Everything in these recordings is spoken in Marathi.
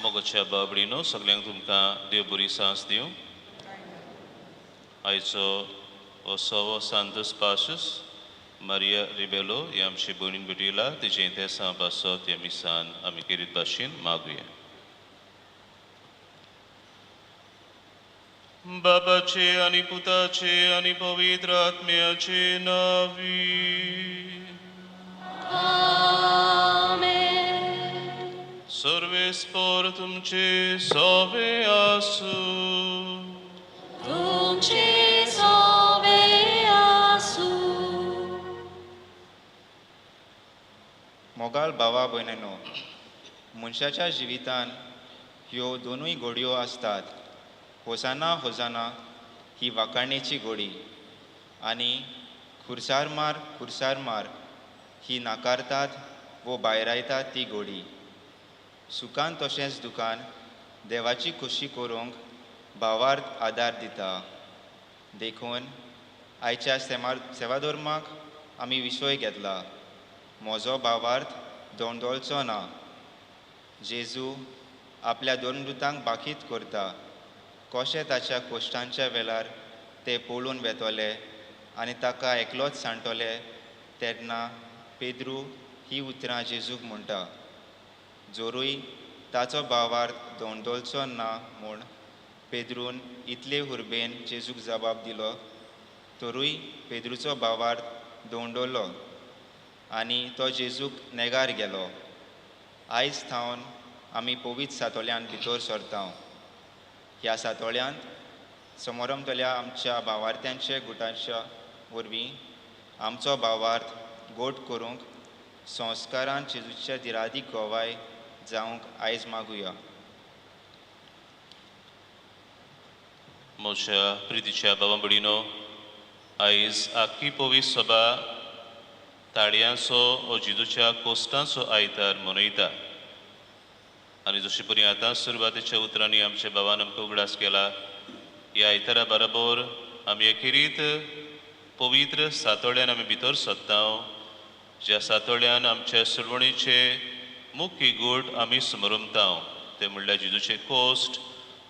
मोगाच्या बाबडीनो सगळ्यांक तुमकां देव बरी सांस दिवं. आयचो हो सवो सांतस पासूस मारिया रिबेलो ही आमची भयणीन भेटयला तिचे ते सांप आसत हे मिसान आमी केरीत भाशेन मागुया. बाबाचे आनी पुताचे आनी पवित्र आत्म्याचे नावी. सर्वेस्पर तुमचे सोबे आसू. तुमचे सोबे आसू. मोगाळ भावा भयणीनो, मनशाच्या जिवितान ह्यो दोनूय घडयो आसतात. होसाना होसाना ही वाखाणेची घडी आनी खुर्सार मार ही नाकारतात वो भायरायतात ती घडी. सुखान तशेंच दुखान देवाची खोशी करूंक भावार्थ आदार दिता. देखून आयच्या सेवाधर्माक आमी विशय घेतला. म्हजो भावार्थ दोंडोलचो ना. जेजू आपल्या दोन दुतांक बाकीत करता. कशें ताच्या कोश्टांच्या वेळार ते पळून वेतोले आनी ताका एकलोच सांडटले तेन्ना पेद्रू ही उतरां जेजूक म्हणटा. जोरूय ताचो भावार्थ दोंडोलचो ना म्हूण पेद्रून इतले हुर्बेन जेजूक जबाब दिलो. तरूय पेद्रूचो भावार्थ दोंडोलो आनी तो जेजूक नेगार गेलो. आयज थावन आमी पवित्र सातोळ्यान भितर सरता. ह्या सातोळ्यांत समोरमतल्या आमच्या भावार्थ्यांचे गुटांच्या वरवीं आमचो भावार्थ गोड करूंक संस्कारान जेजूच्या दिरादी गोवाय जावंक आयज मागुया. म्हज्या प्रितीच्या भावा भयणीनो, आयज आख्खी पवित्र सभा ताळयांचो हो जेजूच्या कोश्टांचो आयतार मनयता. आनी जशे परी आतां सुरवातेच्या उतरांनी आमच्या भावान आमकां उगडास केला, ह्या आयतारा बरोबर आमी अखेरीत पवित्र सातोळ्यान आमी भितर सरता. ज्या सातोळ्यान आमच्या सुरवणीचे मुख्य गूट आमी समरमता. ते म्हणल्यार जेजूचे कोश्ट,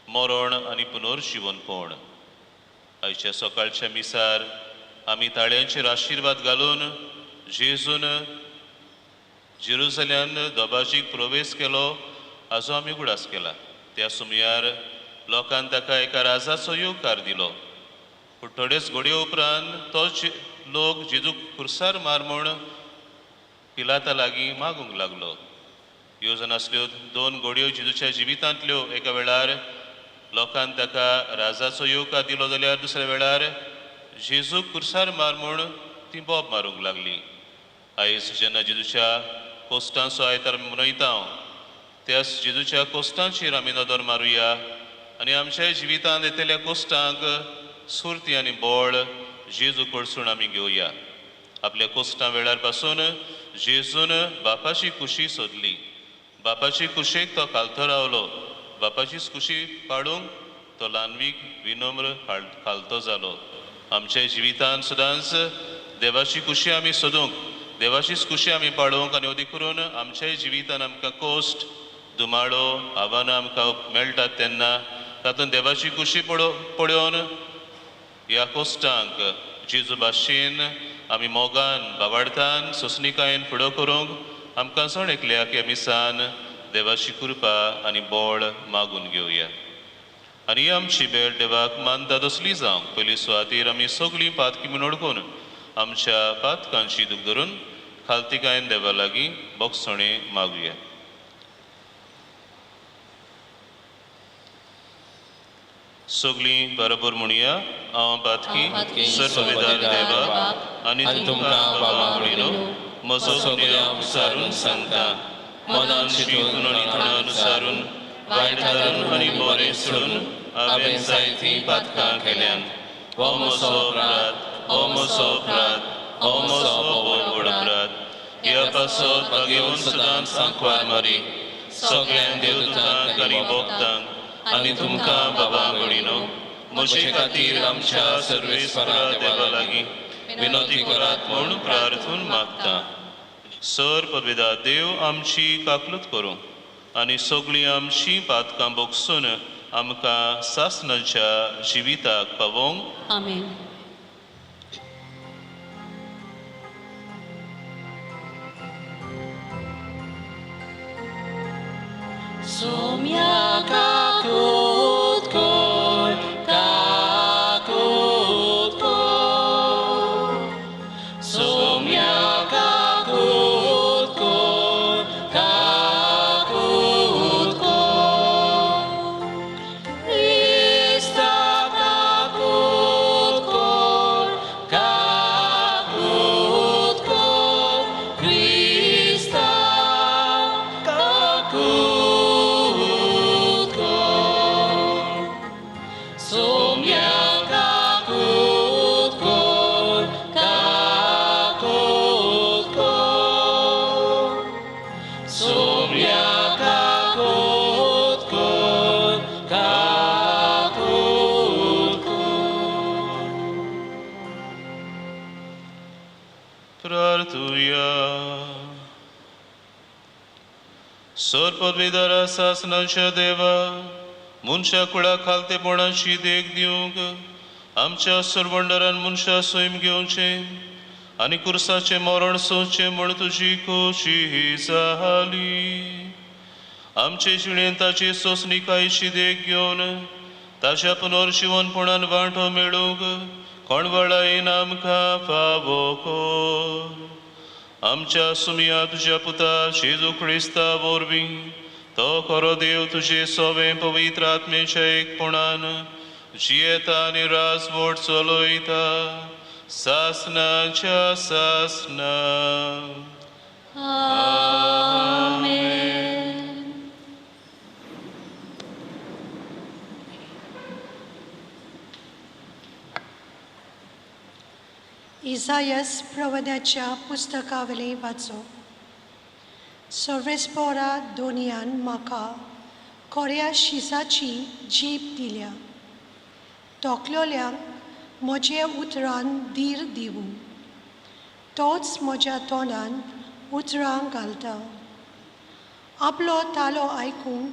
मरण आनी पुनर्जीवनपण. आयच्या सकाळच्या मिसार आमी ताळयांचेर आशिर्वाद घालून जेजून जेरुसलेमान दोबाजीक प्रवेश केलो हाचो आमी उगडास केला. त्या सुमयार लोकांन ताका एका राजाचो येवकार दिलो. पूण थोडेच घडये उपरांत तोच लोक जेजूक खुर्सार मार म्हूण पिलाता लागीं मागूंक लागलो. ह्यो जावन आसल्यो दोन घडयो जेजूच्या जिवितांतल्यो. एका वेळार लोकांन ताका राजाचो येवकार दिलो जाल्यार दुसऱ्या वेळार जेजूक खुर्सार मार म्हूण ती बोब मारूंक लागली. आयज जेन्ना जेजूच्या कोश्टांचो आयतार आमी मनयता, त्याच जेजूच्या कोश्टांचेर आमी नदर मारुया आनी आमच्या जिवितांत येतल्या कोश्टांक सुरती आनी बोळ जेजू कडसून आमी घेवया. आपल्या कोस्टा वेळार पासून जेजून बापाची कुशी सोदली. बापाची कुशेक तो खालतो रावलो. बापाचीच कुशी पाडूंक तो ल्हानवीक विनम्र खालतो जालो. आमच्या जिवितान सुद्दांच देवाची कुशी आमी सोदूंक, देवाचीच कुशी आमी पाडूंक आनी अदी करून आमच्याय जिवितान आमकां कोस्ट, दुमाळो, आव्हानां आमकां मेळटात तेन्ना तातूंत देवाची कुशी पळोवन ह्या कोस्टांक जेजू भाशेन आमी मोगान बावार्थान सोंसणिकायेन फुडो करूंक आमकां सण एकल्याक ह्या मिसान देवाची कृपा आनी बोळ मागून घेवया. आनी आमची भेट देवाक मानता तसली जावंक पयली सुवातेर आमी सगळीं पातकी म्हूण ओळखून आमच्या पातकांची दूख धरून खालतिकायेन देवा लागीं बोगसणे मागुया. सगळीं बरोबर म्हणुया. हांव पातकी सर्ववेदार देवा आनी तुमकां बाबा म्हणिनो म्हजो गुन्यांव विचारून सांगता. मनान चिंतून आनी तोंडान विचारून वायट धरून आनी बरें सोडून हांवें जायतीं पातकां केल्यान. हो म्हजो अपराध, हो म्हजो अपराध, हो म्हजो व्हड अपराध. ह्या पासत घेवन सदांच सांकवार मारी सगळ्यांक देवदूतांक आनी भोगतांक आनी तुमकां बाबा म्हणिनो म्हजे खातीर आमच्या सर्वेस्परा देवा लागीं विनोदी करात म्हूण प्रार्थून मागता. सर पदवेदार देव आमची काकलूत करूं आनी सगळीं आमची पातकां बोगसून आमकां सासणाच्या जिविताक पावोंक. आमेन. Somia kakut kor, kakut kor. Somia kakut kor, kakut kor. Krista kakut kor, kakut kor. Krista kakut. सर पदवीदारा सासणाच्या देवा मनशा कुळा खालतेपणाची देख दिवंक आमच्या सरवंडरान मनशा सैम घेवचे आनी कुर्साचे मरण सोचे म्हण तुजी खोशी जाली. आमचे जिणेंत ताची सोंसणिकायेची देख घेवन ताच्या पुनर्जीवनपणान वांटो मेळूंक कोणवळायेन आमकां फावो कर. आमच्या सुमिया तुज्या पुता जेजू क्रिस्ता वरवीं तो खरो देव तुजे सोवें पवित्र आत्मेच्या एकपणान जियेता आनी राजवट चलयता सासणाच्या सासणा. आमेन. इसायास प्रवद्याच्या पुस्तकावले वाचो. सर्वेस्परा दोनयान म्हाका कोऱ्या शिसाची जीप दिल्या. तोकलोल्यांक म्हजे उतरान धीर दिवूं. तोच म्हज्या तोंडान उतरां घालता. आपलो तालो आयकूंक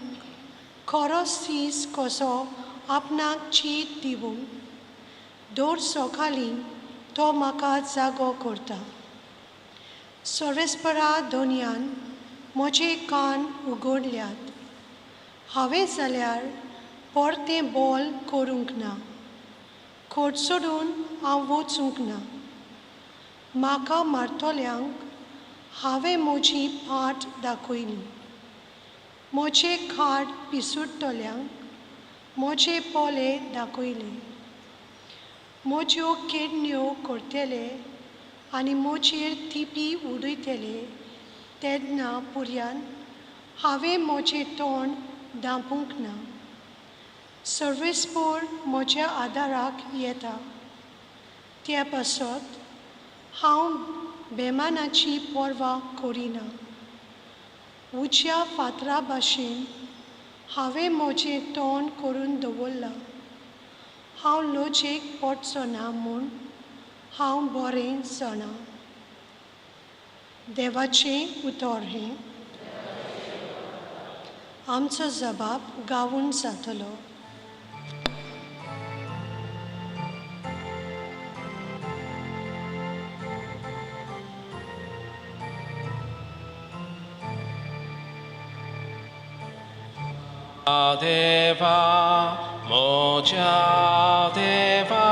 खरो सीस कसो आपणाक चीत दिवूंक दोर सोखाली तो म्हाका जागो करता. सर्वेस्परा दोनयान म्हजे कान उगडल्यात. हांवें जाल्यार परतें बोल करूंक ना. खोट सोडून हांव वचूंक ना. म्हाका मारतल्यांक हांवें म्हजी पाट दाखयली. म्हजे खाट पिसुट्टल्यांक म्हजे पोले दाखयले. म्हज्यो किडण्यो करतले आनी म्हजेर तिपी उडयतले तेन्ना पुर्यान हांवें म्हजें तोंड धांपूंक ना. सर्वेस्पोर म्हज्या आदाराक येता. त्या पासत हांव बेमानाची पर्वा करिना. उज्या फातरा भाशेन हांवें म्हजें तोंड करून दवरलां. हांव लजेक पडचो ना म्हूण हांव बरें जाणां. देवाचें उतर हें. आमचो जबाब गावून जातलो. देवा मोच्या देवा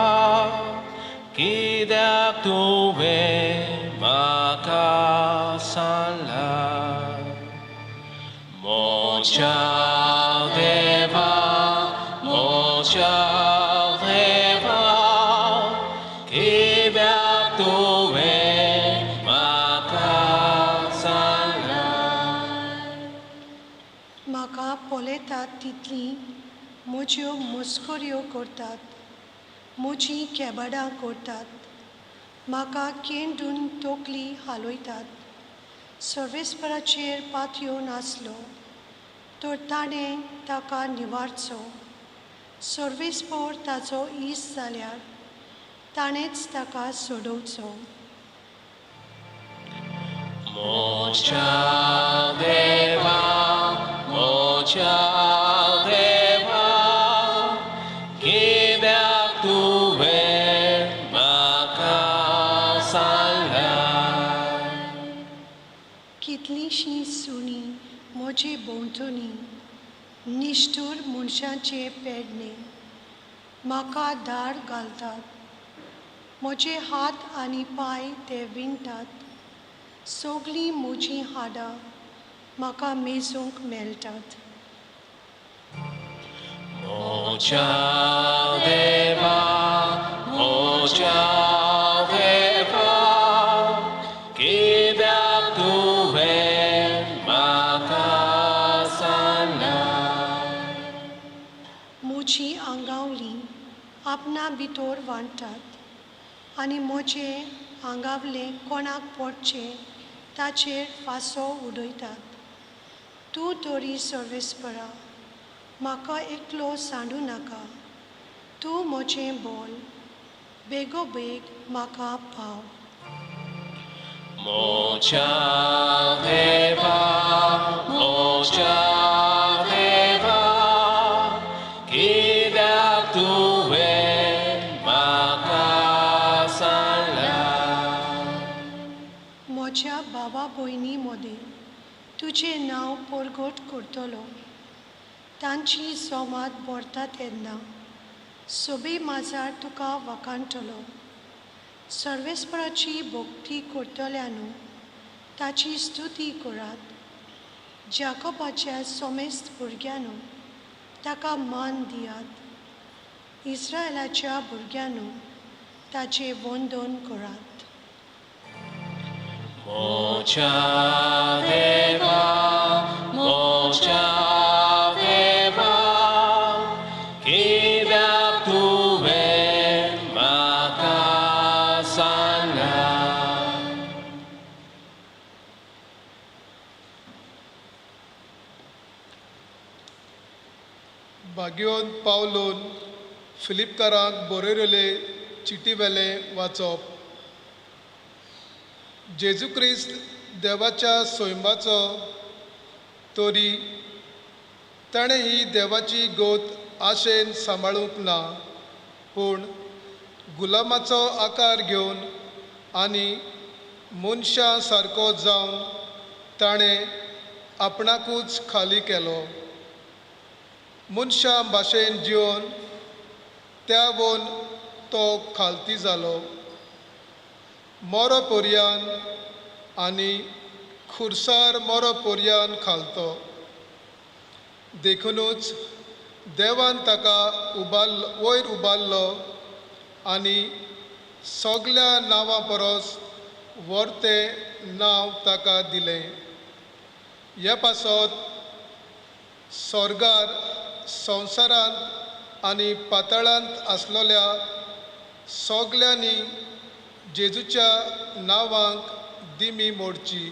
कित्याक तुवें म्हाका सांडला. मोच्या देवा मोच्या देवा कित्याक तुवें म्हाका सांडला. म्हाका पळयतात तितली म्हज्यो मस्कऱ्यो करतात, म्हजीं केबाडां करतात, म्हाका केंडून तोकली हालयतात. सर्वेस्पराचेर पातयो नासलो तर ताणें ताका निवारचो. सर्वेस्पर ताचो इश्ट जाल्यार ताणेंच ताका सोडोवचो. मोच्या देवा मोच्या देवा कित्याक तुवें म्हाका सांडला. कितलींशीं सुणीं म्हजे भोंवतणी निश्ठूर मनशांचे पेडणे म्हाका धार घालतात. म्हजे हात आनी पांय ते विणटात. सगळीं म्हजीं हाडां म्हाका मेजूंक मेळटात. मोच्या देवा मोच्या देवा कित्याक तुवें म्हाका सांडला. म्हजीं आंगावलीं आपणा भितर वांटतात आनी म्हजें आंगावलें कोणाक पडचें ताचेर फांसो उडयतात. तूं तरी सर्वेस्परा म्हाका एकलो सांडू नाका. तूं म्हजें बोल बेगोबेग म्हाका पाव. मोच्या देवा मोच्या देवा कित्याक तुवें म्हाका सांडला. म्हज्या भावा भयणी मदें तुजें नांव परगट करतलो. तांची सोमात भरता तेन्ना सोबे माजार तुका वखाणटलो. सर्वेस्पराची भक्ती करतल्यानू ताची स्तुती करात. जाकोबाच्या सोमेस्त भुरग्यांनू ताका मान दियात. इस्रायलाच्या भुरग्यांनू ताचें वंदन करात. मोच्या देवा मोच्या देवा कित्याक तुवें म्हाका सांडला. भाग्योन पावलोन फिलिपकारांक बरयलेले चिटी वेलें वाचप. जेजू क्रिस्त देवाच्या सोयंबाचो तरी ताणें ही देवाची गोत आशेन सांबाळूंक ना, पूण गुलामाचो आकार घेवन आनी मनशां सारको जावन ताणें आपणाकूच खाली केलो. मनशां भाशेन जिवन त्या वन तो खालती जालो. मोरो पर्यान आनी खुर्सार मोरो पर्यान खालतो. देखूनच देवान ताका वयर उबारलो आनी सगल्या नांवां परस व्हडतें नांव ताका दिलें. हे पासत स्वर्गार संवसारांत आनी पातळांत आसलोल्या सगल्यांनी जेजूच्या नांवांक दिमी मोडची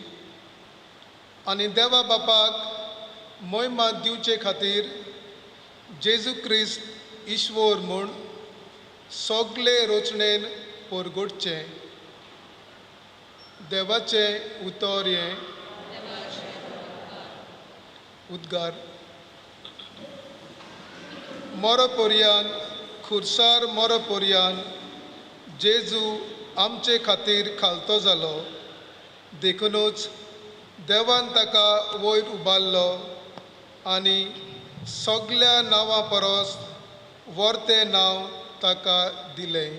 आनी देवा बापाक मोहिमा दिवचे खातीर जेजू क्रिस्त ईश्वर म्हूण सगळे रचणेन परगडचें. देवाचें उतर हें उद्गार. मरपर्यान खुर्सार मरपर्यान जेजू आमचे खातीर खालतो जालो, देखूनच देवान ताका वयर उबारलो आनी सगळ्या नांवां परस व्हडलें नांव ताका दिलें.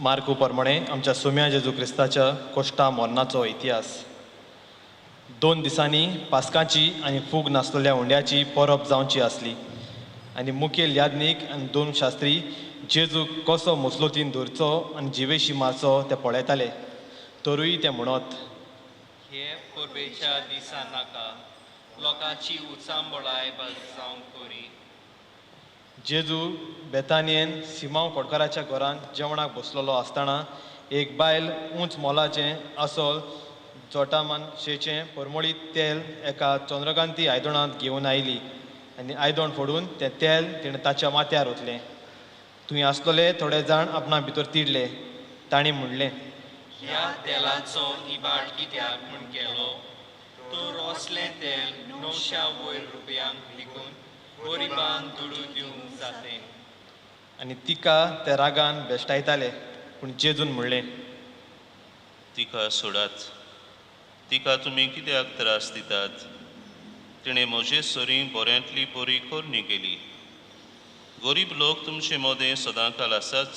मार्कू प्रमाणे आमच्या सोम्या जेजू क्रिस्ताच्या कोश्टा मरणाचो इतिहास. 2 दिसांनी पास्काची आनी फूग नासलेल्या हुंड्याची परब जावची आसली आनी मुखेल यादनीक आनी 2 शास्त्री जेजूक कसो मुसलोतीन धरचो आनी जिवेशी मारचो ते पळयताले. तरूय ते म्हणत, हे परबेच्या दिसा नाका, लोकांची उचांबळाय जावंक करी. जेजू बेतानियेन सिमांव कोडकाराच्या घरांत जेवणाक बसलेलो आसतना एक बायल उंच मोलाचें आसोल जोटामानशेचें परमळीत तेल एका चंद्रकांती आयदनांत घेवन आयली आनी आयदन फोडून तें तेल तिणें ताच्या माथ्यार ओतलें. थंय आसलेले थोडे जाण आपणा भितर तिडले. तांणी म्हणलें, ह्या तेलाचो इबाड कित्याक म्हूण केलो? तर असलें तेल 900 वयर रुपयांक विकून गरिबांक दुडू दिवंक जातें. आनी तिका ते रागान बेश्टायताले. पूण जेजून म्हणलें, तिका सोडात. तिका तुमी कित्याक त्रास दितात? तिणें म्हजे सोरी बऱ्यांतली बरी कोरणी केली. गरीब लोक तुमचे मोदें सदांकाल आसाच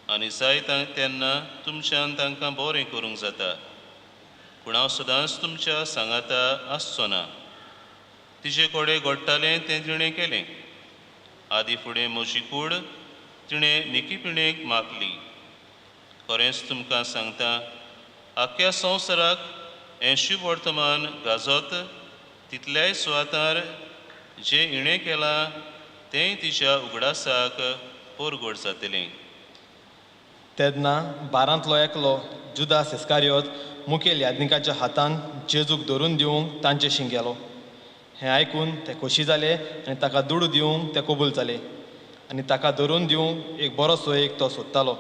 आनी जाय तेन्ना तुमच्यान तांकां बरें करूंक जाता. पूण हांव सदांच तुमच्या सांगाता आसचो ना. तिचे कोडे घडटालें तें तिणें केलें. आदी फुडें म्हजी कूड तिणें निकीपिणेक मागली. खरेंच तुमकां सांगता, आख्या संवसाराक 80 वर्तमान गाजत तितल्याय सुवातार जें इणें केलां तें तिच्या उगडासाक परगड जातलें. तेन्ना 12तलो एकलो जुदास इस्कारियोत मुखेल यादनिकाच्या हातान जेजूक धरून दिवंक तांचेशी गेलो. हें आयकून ते खोशी जाले आनी ताका दुडू दिवंक ते कबूल जाले आनी ताका धरून दिवंक एक बरोसो एक तो सोदतालो.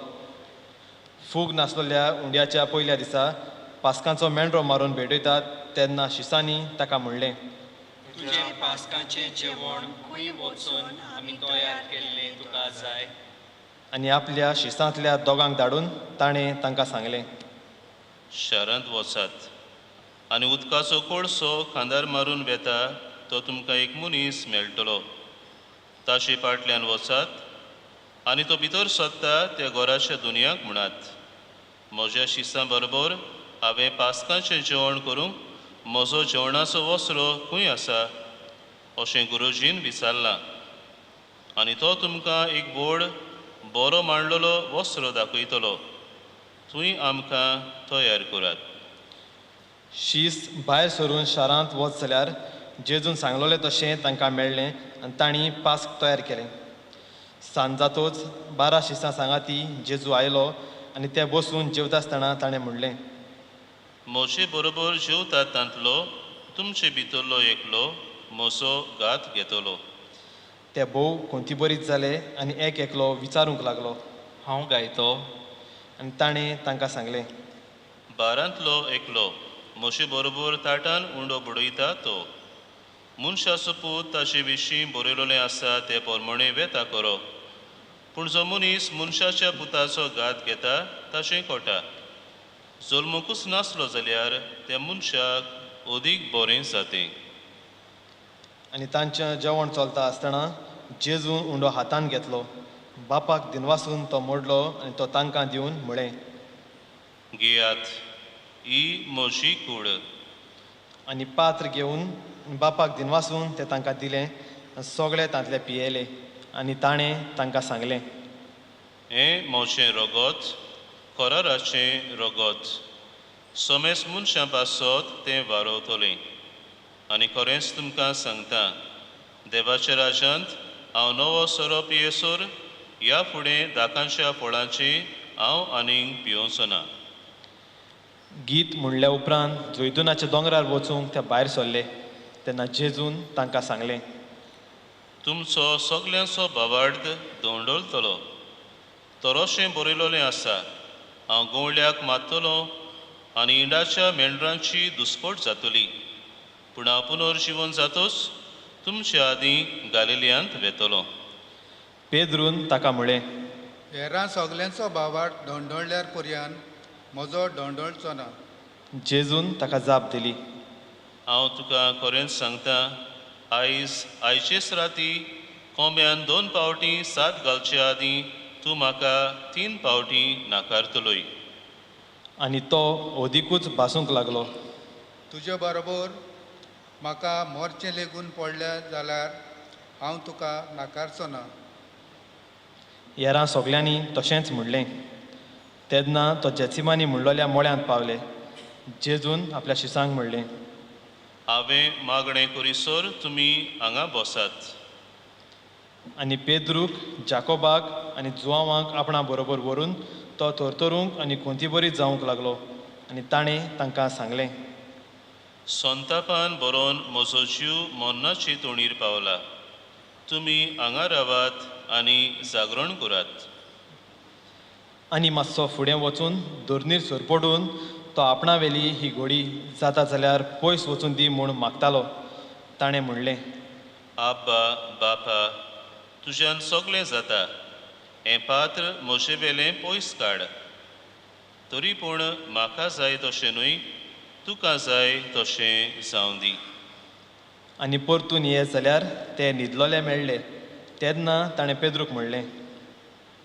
फूग नासलेल्या हुंड्याच्या पयल्या दिसा पास्कांचो मेंढरो मारून भेटयतात तेन्ना शिसांनी ताका म्हणलें, तुजें पास्काचें जेवण खंय वचून आमी तयार केल्लें तुका जाय? आनी आपल्या शिसांतल्या दोगांक धाडून ताणें तांकां सांगलें, शारांत वचात आनी उदकाचो कोळसो खांदार मारून बेता तो तुमकां एक मनीस मेळटलो. ताचे फाटल्यान वचात आनी तो भितर सोदता त्या घराच्या दुनयाक म्हणात, म्हज्या शिसां बरोबर हांवें पास्काचें जेवण करूंक म्हजो जेवणाचो वसरो खंय आसा? अशें गुरुजीन विचारलां. आनी तो तुमकां एक व्हड बरो मांडलेलो वसरो दाखयतलो. थंय आमकां तयार करात. शीस भायर सरून शारांत वच जाल्यार जेजून सांगलोलें तशें तांकां मेळ्ळें आनी तांणी पास्क तयार केलें. सांज जातूच 12 शिसां सांगाती जेजू आयलो आनी ते बसून जेवता आसतना ताणें म्हणलें, म्हजे बरोबर जेवतात तांतलो तुमचे भितरलो एकलो म्हजो घात घेतलो. ते भोव कोंती बरीच जाले आनी एक एकलो विचारूंक लागलो. हांव गायतो. आनी ताणें तांकां सांगलें, 12तलो एकलो म्हजे बरोबर ताटान उंडो बुडयता तो. मनशाचो पूत ताचे विशीं बरयलोलें आसा ते प्रमाणे वेता करो. पूण जो मनीस मनशाच्या पुताचो घात घेता ताचें कोटा. जल्मूकच नासलो जाल्यार त्या मनशाक अदीक बरें जातें. आनी तांचें जेवण चलता आसतना जेजून उंडो हातान घेतलो, बापाक दिनवासून तो मोडलो आनी तो तांकां दिवन म्हळें, घेयात, ही म्हजी कूड. आनी पात्र घेवन बापाक दिनवासून तें तांकां दिलें सगळे तांतले पियेले आनी ताणें तांकां सांगलें, हें मोचें रोगोत, कोराराचें रोगोत. सोमेस मनशां पासत तें वारोवतलें. आनी खरेंच तुमकां सांगता, देवाच्या राज्यांत हांव नवो सोरोप येसोर ह्या फुडें दाकांच्या फळांची हांव आनीक पियोवचो ना. गीत म्हणल्या उपरांत जैतुनाच्या दोंगरार वचूंक ते भायर सरले. तेन्ना जेजून तांकां सांगलें, तुमचो सगल्यांचो भावार्थ दोंडोलतलो. तरोशें बरयलोलें आसा, हांव गवळ्याक मारतलों आनी इंडाच्या मेंढरांची दुस्पट जातली. पूण हांव पुनर्जीवन जातोच तुमच्या आदीं गालिलियांत वेतलो. पेद्रून ताका म्हळें, हेरां सगल्यांचो भावार्थ दोंडोळ्यार पर्यान म्हजो दोंडोळचो ना. जेजून ताका जाप दिली, हांव तुका खरेंच सांगता, आयचेच राती कोंब्यान 2 पावटी सात घालच्या आदीं तूं म्हाका 3 पावटी नाकारतलोय. आनी तो ओदीकूच भासूंक लागलो. तुजे बरोबर म्हाका मोरचें लेगून पडल्या जाल्यार हांव तुका नाकारचो ना. हेरां सगल्यांनी तशेंच म्हणलें. तेन्ना तो जेसिमानी म्हणलोल्या मोळ्यांत पावले. जेजून आपल्या शिसांक म्हणलें, हांवें मागणें करीसर तुमी हांगा बसात. आनी पेद्रूक, जाकोबाक आनी जुआंवाक आपणा बरोबर व्हरून तो थरथरूंक आनी खोंतीबरीत जावंक लागलो. आनी ताणें तांकां सांगलें, संतापान बरोवन म्हजो जीव मोन्नाची तोणीर पावला. तुमी हांगा रावात आनी जागरण करात. आनी मातसो फुडें वचून दोर्नीर सरपडून तो आपणा वेली ही घोडी जाता जाल्यार पयस वचून दी म्हूण मागतालो. ताणें म्हणलें, आब्बा बापा, तुज्यान सगलें जाता. हें पात्र म्हजे वेलें पयस काड. तरी पूण म्हाका जाय तशें न्हय, तुका जाय तशें जावं दी. आनी परतून ये जाल्यार ते न्हिदलोले मेळ्ळे. तेन्ना ताणें पेद्रूक म्हणलें,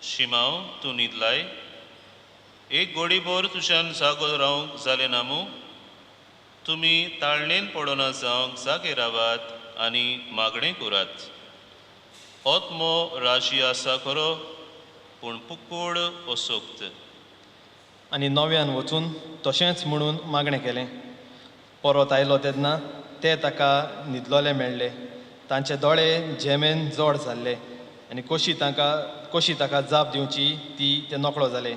शिमाव, तूं न्हिदलाय? एक घोडीभर तुज्यान जागो रावंक जालें ना मूं? तुमी ताळणेन पडना जावंक जागे रावात आनी मागणें करात. होच मो राजी आसा खरो, पूण पुकूड असोक्त. आनी नव्यान वचून तशेंच म्हणून मागणें केलें. परत आयलो तेन्ना ते ताका न्हिदलोले मेळ्ळे. तांचे दोळे जेमेन जड जाल्ले आनी कशी ताका जाप दिवची ती ते नकळो जाले.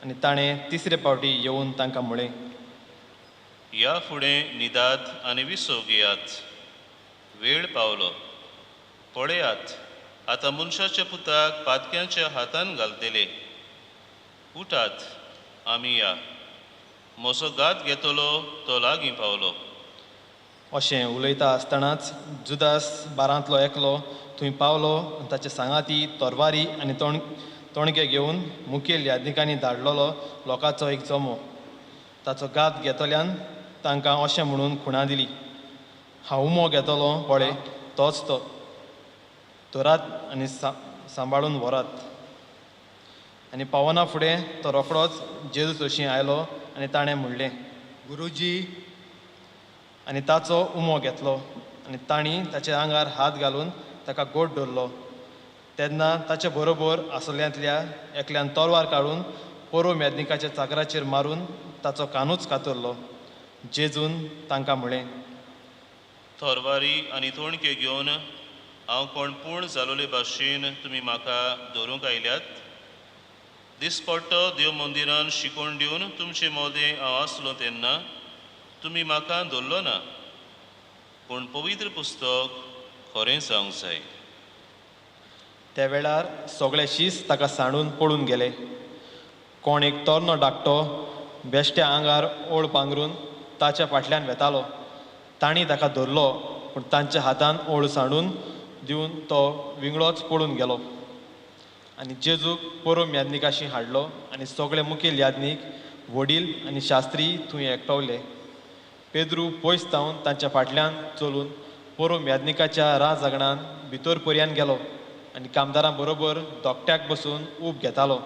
आनी ताणें 3रे पावटी येवन तांकां म्हळें, ह्या फुडें न्हिदात आनी विसो घेयात. वेळ पावलो. पळयात, आतां मनशाच्या पुताक पातक्यांच्या हातान घालतले. उठात, आमी या. म्हजो गात घेतलो तो लागीं पावलो. अशें उलयता आसतनाच जुदास बारांतलो एकलो थंय पावलो. आनी ताचे सांगाती तोरवारी आनी तोणगे घेवन मुखेल यादनिकांनी धाडलोलो लोकांचो एक जमो. ताचो गात घेतल्यान तांकां अशें म्हणून खुणां दिली, हांव उमो घेतलो पळय तोच तो. धरात आनी सांबाळून व्हरात. आनी पावना फुडें तो रोखडोच जेजू तशी आयलो आनी ताणें म्हणलें, गुरुजी. आनी ताचो उमो घेतलो. आनी तांणी ताच्या आंगार हात घालून ताका गोट धरलो. तेन्ना ताचे बरोबर आसल्यांतल्या एकल्यान तलवार काडून पोरो मेदनिकाच्या चाकराचेर मारून ताचो कानूच कातरलो. जेजून तांकां म्हळें, तोरवारी आनी तोणके घेवन हांव कोण पूर्ण जालोले भाशेन तुमी म्हाका धरूंक आयल्यात. दिसपट्टो देव मंदिरान शिकोवन दिवन तुमचे मोदें हांव आसलो तेन्ना तुमी म्हाका धरलो ना. पूण पवित्र पुस्तक खरें जावंक जाय. त्या वेळार सगळे शीस ताका सांडून पळून गेले. कोण एक तोरनो धाकटो बेश्ट्या आंगार ओळ पांगरून ताच्या फाटल्यान वेतालो. तांणी ताका धरलो, पूण तांच्या हातान ओळ सांडून दिवन तो विंगडोच पळून गेलो. आनी जेजूक पोरो यादनिकाशी हाडलो आनी सगळे मुखेल यादनीक, वडील आनी शास्त्री थंय एकठावले. पेद्रू पयस जावन तांच्या फाटल्यान चलून पोरो यादनिकाच्या राजगणान भितर पर्यान गेलो आनी कामदारां बरोबर दोगट्याक बसून ऊब घेतालो.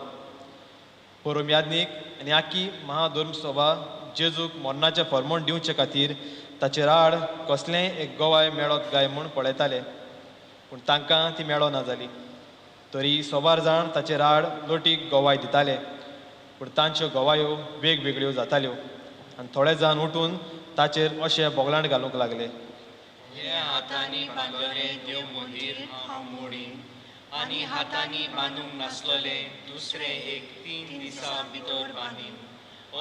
पोरो यादनीक आनी आख्खी महाधर्मसभा जेजूक मोन्नाचें फर्मोण दिवचे खातीर ताचेर आड कसलेंय एक गोवाय मेळत गाय म्हूण पळयताले. पूण तांकां ती मेळो ना जाली. तरी सोबार जाण ताचे राड लोटीक गोवाय दिताले, पूण तांच्यो गोवायो वेगवेगळ्यो जाताल्यो आनी थोडे जाण उठून ताचेर अशे बोगलांड घालूंक लागले. हे हातांनी बांदलेले देव मंदीर हांव मोडीन आनी हातांनी बांदूंक नासलोले दुसरे एक 3 दिसां भितर बांदीन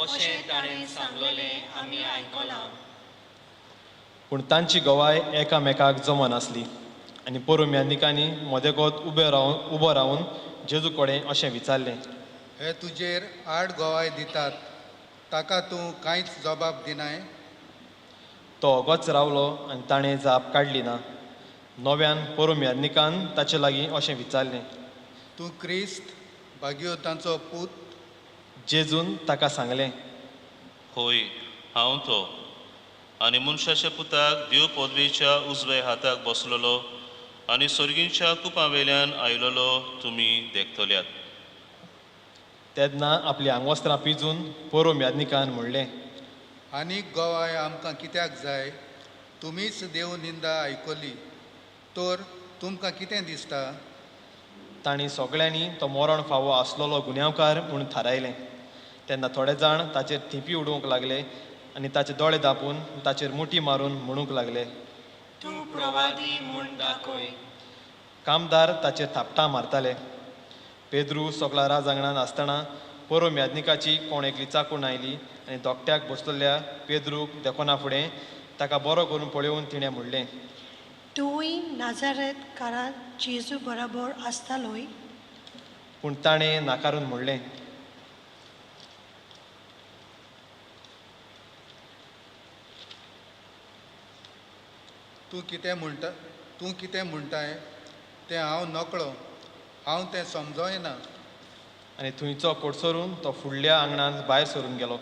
अशें ताणें सांगलोलें आमी आयकलां. पूण तांची गोवाय एकामेकाक जमनासली आनी पोरुम्यांनिकांनी मोदेकोत उबो रावन जेजू कडेन अशें विचारलें, हे तुजेर 8 गोवाय दितात, ताका तूं कांयच जबाब दिनाय? तो ओगोच रावलो आनी ताणें जाप काडली ना. नव्यान पोरुम्यांनिकान ताचे लागीं अशें विचारलें. तूं क्रिस्त भाग्यो तांचो पूत? जेजून ताका सांगलें, होय, हांव तो. आनी मनशाच्या पुताक देव पदवेच्या उजवे हाताक बसलेलो आनी सर्गींच्या कुपां वेल्यान आयलोलो तुमी देखतल्यात. तेन्ना आपली आंगवस्त्रां पिजून पोरुम्यांनिकान म्हणलें, आनीक गोवाय आमकां कित्याक जाय? तुमीच देव निंदा आयकली, तर तुमकां कितें दिसता? तांणी सगळ्यांनी तो मरण फावो आसलोलो गुन्यांवकार म्हूण थारायलें. तेन्ना थोडे जाण ताचेर थिंपी उडोवंक लागले आनी ताचे दोळे धांपून ताचेर मुठी मारून म्हणूंक लागले, तूं प्रवादी म्हूण दाखय. कामदार ताचेर थापटां मारताले. पेद्रू सगळा राजांगणान आसतना पोरुम्यांनिकाची कोण एकली चाकून आयली आनी दोकट्याक बसलेल्या पेद्रूक देखोना फुडें ताका बरो करून पळोवन तिणें म्हणलें, तूंय नाजारेतकारांत जेजू बरोबर आसतालोय? पूण ताणें नाकारून म्हणलें, तूं कितें म्हणटाय तें हांव नकळो, हांव तें समजोयना. आनी थंयचो कोडसरून तो फुडल्या आंगणांत भायर सरून गेलो.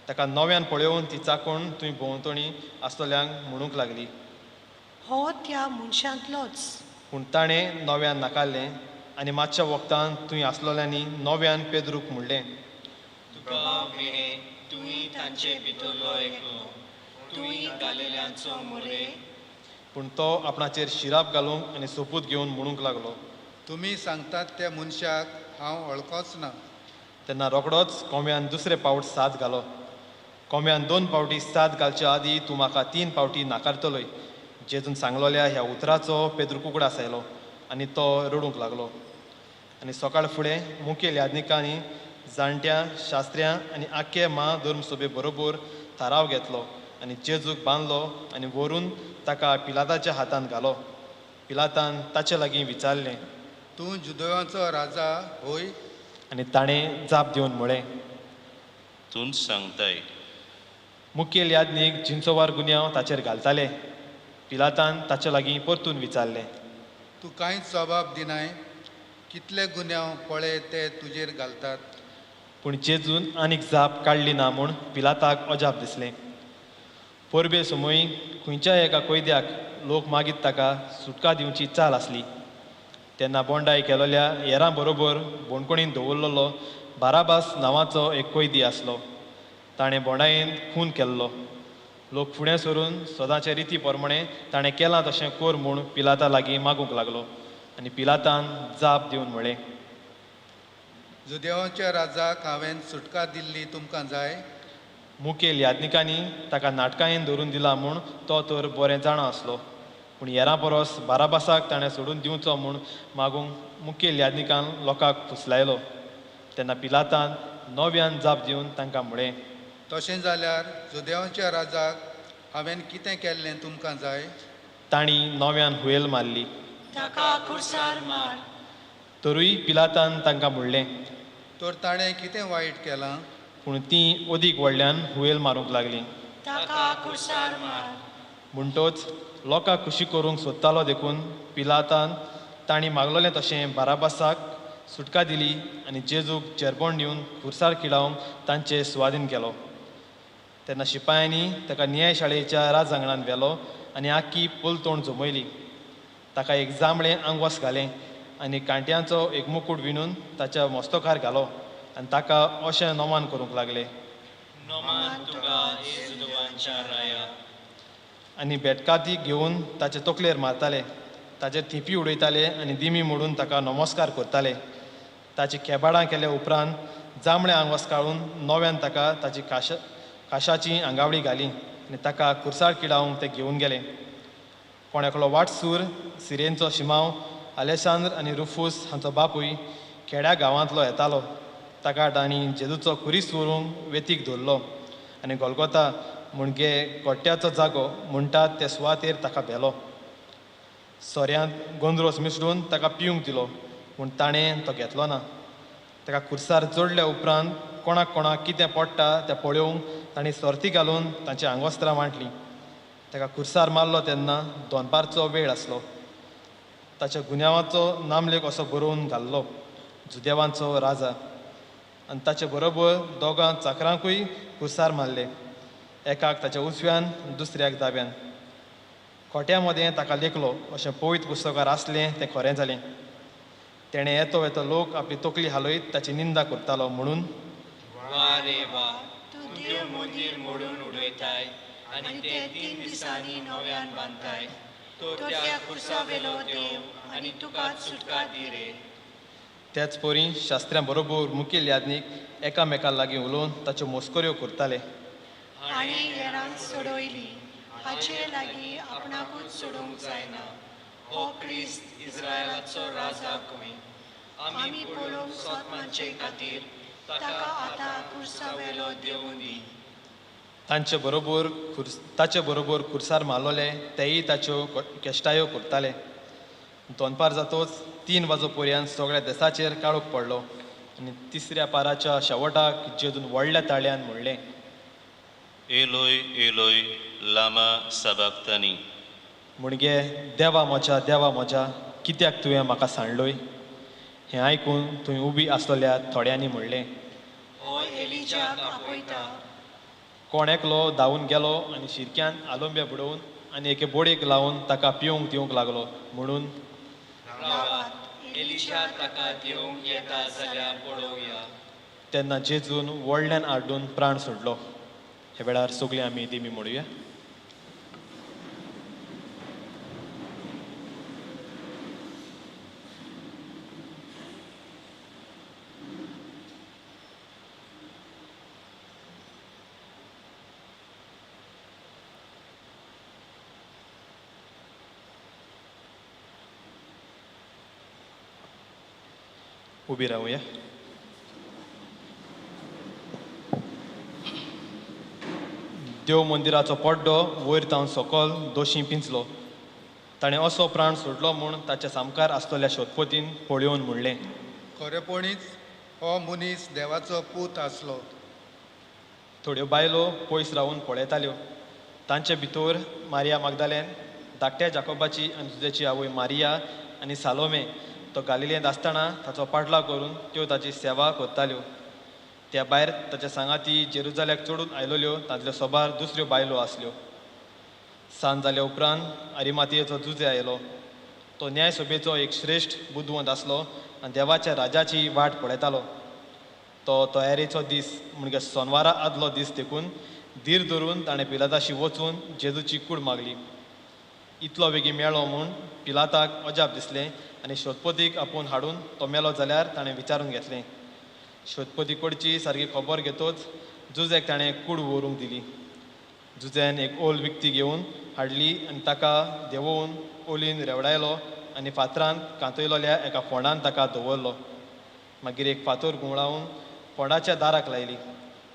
ताका नव्यान पळोवन ती चाकून थंय भोंवतणी आसतल्यांक म्हणूंक लागली. हो त्या मनशांतलोच. पूण ताणें नव्यान नाकारलें आनी मातशा वखदान थंय आसलोल्यांनी नव्यान पेद्रूक म्हणलें, तुका मेळ्ळें, तुवें तांचे भितरलो एकलो, तुवें गालिल्यांचो मोरे. पूण तो आपणाचेर शिराप घालूंक आनी सोपूत घेवन म्हणूंक लागलो. तुमी सांगतात त्या मनशाक हांव वळखोच ना. तेन्ना रोखडोच कोंब्यान दुसरे पावट साथ घालो. कोंब्यान 2 पावटी साथ घालच्या आदीं तूं म्हाका 3 पावटी नाकारतलोय. जेजून सांगलोल्या ह्या उतराचो पेद्रू उगडास आयलो आनी तो रडूंक लागलो. आनी सकाळ फुडें मुखेल याजनिकांनी जाणट्या शास्त्र्यां आनी आख्खे महाधर्मसभे बरोबर थाराव घेतलो आनी जेजूक बांदलो आनी व्हरून ताका पिलाताच्या हातांत घालो. पिलातान ताचे लागीं विचारलें, तूं जुदयांचो राजा होय? आनी ताणें जाप दिवन म्हळें, तूंच सांगताय. मुखेल याजनीक जिंचोवार गुन्यांव ताचेर घालताले. पिलातान ताचे लागीं परतून विचारलें, तूं कांयच जबाब दिनाय? कितले गुन्यांव पळय ते तुजेर घालतात? पूण जेजून आनीक जाप काडली ना म्हूण पिलाताक अजाप दिसलें. परबे समोई खंयच्याय एका कैद्याक लोक मागीत ताका सुटका दिवची चाल आसली. तेन्ना बोंडाय केलोल्या हेरां बरोबर बोणकुणीन दवरलेलो बाराबास नांवाचो एक कैदी आसलो. ताणें बोंडायेन खून केल्लो. लोक फुडें सरून सदांचे रिती प्रमाणें ताणें केलां तशें कर म्हूण पिलाता लागीं मागूंक लागलो. आनी पिलातान जाप दिवन म्हळें, जुदेवांच्या राजाक हांवें सुटका दिल्ली तुमकां जाय? मुखेल याजनिकांनी ताका नाटकायेन धरून दिला म्हूण तो तर बरें जाणा आसलो. पूण हेरां परस बाराबासाक ताणें सोडून दिवचो म्हूण मागूंक मुखेल याजनिकान लोकांक फुसलायलो. तेन्ना पिलातान नव्यान जाप दिवन तांकां म्हळें, तशें जाल्यार जुदेवांच्या राजाक हांवें कितें केल्लें तुमकां जाय? तांणी नव्यान हुयेल मारली. ताका खुर्सार मार. तरूय पिलातान तांकां म्हणलें, तर ताणें कितें वायट केलां? पूण तीं ओदीक व्हडल्यान हुयेल मारूंक लागलीं. ताका खुर्सार मार. म्हणटोच लोकांक खुशी करूंक सोदतालो देखून पिलातान तांणी मागलोलें तशें बाराबासाक सुटका दिली आनी जेजूक जेरबोंड दिवन खुर्सार किडावंक तांचे सुवादीन केलो. तेन्ना शिपायांनी ताका न्यायशाळेच्या राजांगणान व्हेलो आनी आख्खी पोलतोंड जमयली. ताका एक जांबळें आंगवस घालें आनी कांट्यांचो एक मुकूट विणून ताच्या मस्तकार घालो आनी ताका अशें नोमान करूंक लागले, नोमान तुका येजुदेवांच्या राया. आनी बेटकाती घेवन ताचे तकलेर मारताले. ताचेर थिपी उडयताले आनी दिमी मोडून ताका नमस्कार करताले. ताची केबाडां केल्या उपरांत जांबळें आंग वस्काळून नव्यान ताका ताची काशाची आंगावळी घाली आनी ताका कुर्साळ किडावंक ते घेवन गेले. कोणाकलो वाटसूर सिरेनचो शिमाव आलेसांद्र आनी रुफूस हांचो बापूय खेड्या गांवांतलो येतालो. ताका तांणी जेजूचो खुरीस व्हरूंक वेतीक धरलो आनी गोलगोता म्हणजे कोट्ट्याचो जागो म्हणटात ते सुवातेर ताका भेलो. सोऱ्यांत गोंदरोस मिसळून ताका पिवंक दिलो पूण ताणें तो घेतलो ना. ताका खुर्सार जोडल्या उपरांत कोणाक कितें पडटा तें पळोवंक तांणी सर्ती घालून तांची आंगवस्त्रां वांटलीं. ताका खुर्सार मारलो तेन्ना दोनपारचो वेळ आसलो. ताच्या गुन्यांवाचो नामलेख असो बरोवन घाल्लो, जुदेवांचो राजा. आनी ताचे बरोबर दोगां चाकरांकूय खुर्सार मारले, एकाक ताच्या उजव्यान दुसऱ्याक दाव्यान. खोट्या मदें ताका लेखलो अशें पवित्र पुस्तकार आसलें तें खरें जालें. तेणें येतो लोक आपली तकली हालयत ताची निंदा करतालो म्हणून वा रे वा, तूं देव मंदीर मोडून उडयताय आनी ते 3 दिसांनी नव्यान बांदताय. तो त्या खुर्सावेलो देव आनी तुकाच सुटका दी रे. त्याच परी शास्त्र्यां बरोबर मुखेल याज्ञीक एकामेका लागीं उलोवन ताच्यो मस्कऱ्यो करताले. हाणें हेरांक सोडयली, हाचे लागीं आपणाकूच सोडूंक जायना. हो क्रिस्त इस्रायलाचो राजा खंय? आमी पळोवंक सोदमाचे खातीर ताका आतां खुर्सावेलो देव दी. ताचे बरोबर खुर्सार मारलोले तेय ताच्यो केश्टायो करताले. दोनपार जातोच 3 वाजो पर्यंत सगळ्या देशाचेर काळोख पडलो आनी तिसऱ्या पाराच्या शेवटाक जेजून व्हडल्या ताळ्यान म्हणलें, एलोय एलोय लामा सबक्तानी. म्हणजे देवा म्हज्या कित्याक तुवें म्हाका सांडलोय. हें आयकून थंय उबी आसलेल्या थोड्यांनी म्हणलें, हो एलिजाक आपयता. कोण एकलो धांवून गेलो आनी शिरक्यान आलोंब्या बुडोवन आनी एके बोडेक लावन ताका पिवंक दिवंक लागलो म्हणून रावात, एलिशा ताका दिवंक येता जाल्यार पळोवया. तेन्ना जेजून व्हडल्यान आड्डून प्राण सोडलो. हे वेळार सगळीं आमी दिमी म्हणुया. उबी रावया. देव मंदिराचो पड्डो वयर तावन सकयल दोशी पिंचलो. ताणें असो प्राण सोडलो म्हूण ताच्या सामकार आसलेल्या शोधपोतीन पळयोवन म्हणलें, खरेपणीच हो मनीस देवाचो पूत आसलो. थोड्यो बायलो पयस रावन पळयताल्यो. तांचे भितर मारिया मागदालेन, धाकट्या जाकोबाची आनी तुजेची आवय मारिया आनी सालोमे तो गालिलेंत आसतना ताचो पाटलाव करून त्यो ताची सेवा करताल्यो. त्या भायर ताच्या सांगाती जेरुजाल्याक चडून आयलोल्यो तांतल्यो सोबार दुसऱ्यो बायलो आसल्यो. सांज जाल्या उपरांत आरिमातियेचो जुजे आयलो. तो न्यायसभेचो एक श्रेश्ठ बुदवंत आसलो आनी देवाच्या राजाची वाट पळयतालो. तो तयारेचो दीस म्हणजे सोनवारा आदलो दीस देखून धीर धरून ताणें पिलाताशी वचून जेजूची कूड मागली. इतलो बेगीन मेळ्ळो म्हूण पिलाताक अजाप दिसलें आनी शोधपोतीक आपूण हाडून तो मेलो जाल्यार ताणें विचारून घेतलें. शोधपोती कडची सारकी खबर घेतोच जुजेक ताणें कूड व्हरूंक दिली. जुजेन एक ओल विकती घेवन हाडली आनी ताका देंवोवन ओलीन रेवडायलो आनी फातरांत कांतयलोल्या एका फोंडान ताका दवरलो. मागीर एक फातर गुंवळावन फोंडाच्या दाराक लायली.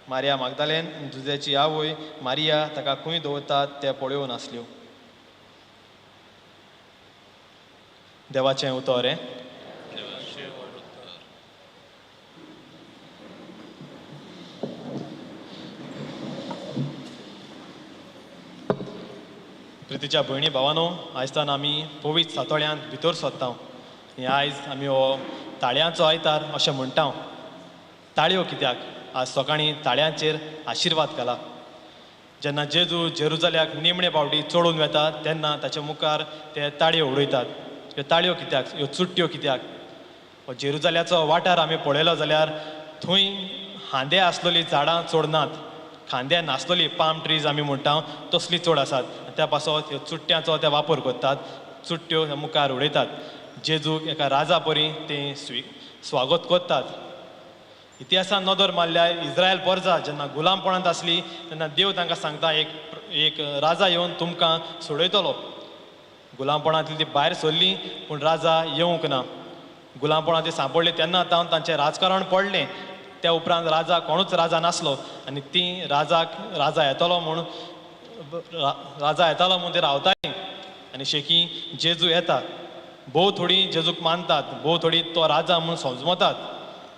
मारिया मागदालेन आनी जुजेची आवय मारिया ताका खंय दवरतात तें पळयोवन आसल्यो. देवाचें उतर हें. प्रितीच्या भयणी भावानो, आयजतान आमी पवित्र सातोळ्यांत भितर सोदता. आनी आयज आमी हो ताळयांचो आयतार अशें म्हणटा. ताळयो कित्याक? आज सकाळीं ताळयांचेर आशिर्वाद घाला. जेन्ना जेजू जेरुजाल्याक निमणे पावटी चडून वेता तेन्ना ताच्या मुखार ते ताळयो उडयतात. ह्यो ताळयो कित्याक? ह्यो चुट्ट्यो कित्याक? हो जेरुजाल्याचो वाठार आमी पळयलो जाल्यार थंय हांदे आसलेलीं झाडां चड नात. खांद्या नासलेली पाम ट्रीज आमी म्हणटा तसली चड आसात. त्या पासत ह्यो चुट्ट्यांचो ते वापर करतात. चुट्ट्यो मुखार उडयतात. जेजूक एका राजा परी ते स्वागत करतात. इतिहासान नदर मारल्यार इस्रायल परजा जेन्ना गुलामपणांत आसली तेन्ना देव तांकां सांगता एक राजा येवन तुमकां सोडयतलो. गुलामपणांतली ती भायर सरली पूण राजा येवंक ना. गुलामपणां ती सांपडली तेन्ना तांचें राजकारण पडलें. त्या उपरांत राजा कोणूच राजा नासलो आनी ती राजा येतलो म्हूण ते रावतालीं. आनी शेकी जेजू येता. भोव थोडी जेजूक मानतात, भोव थोडी तो राजा म्हूण समजतात.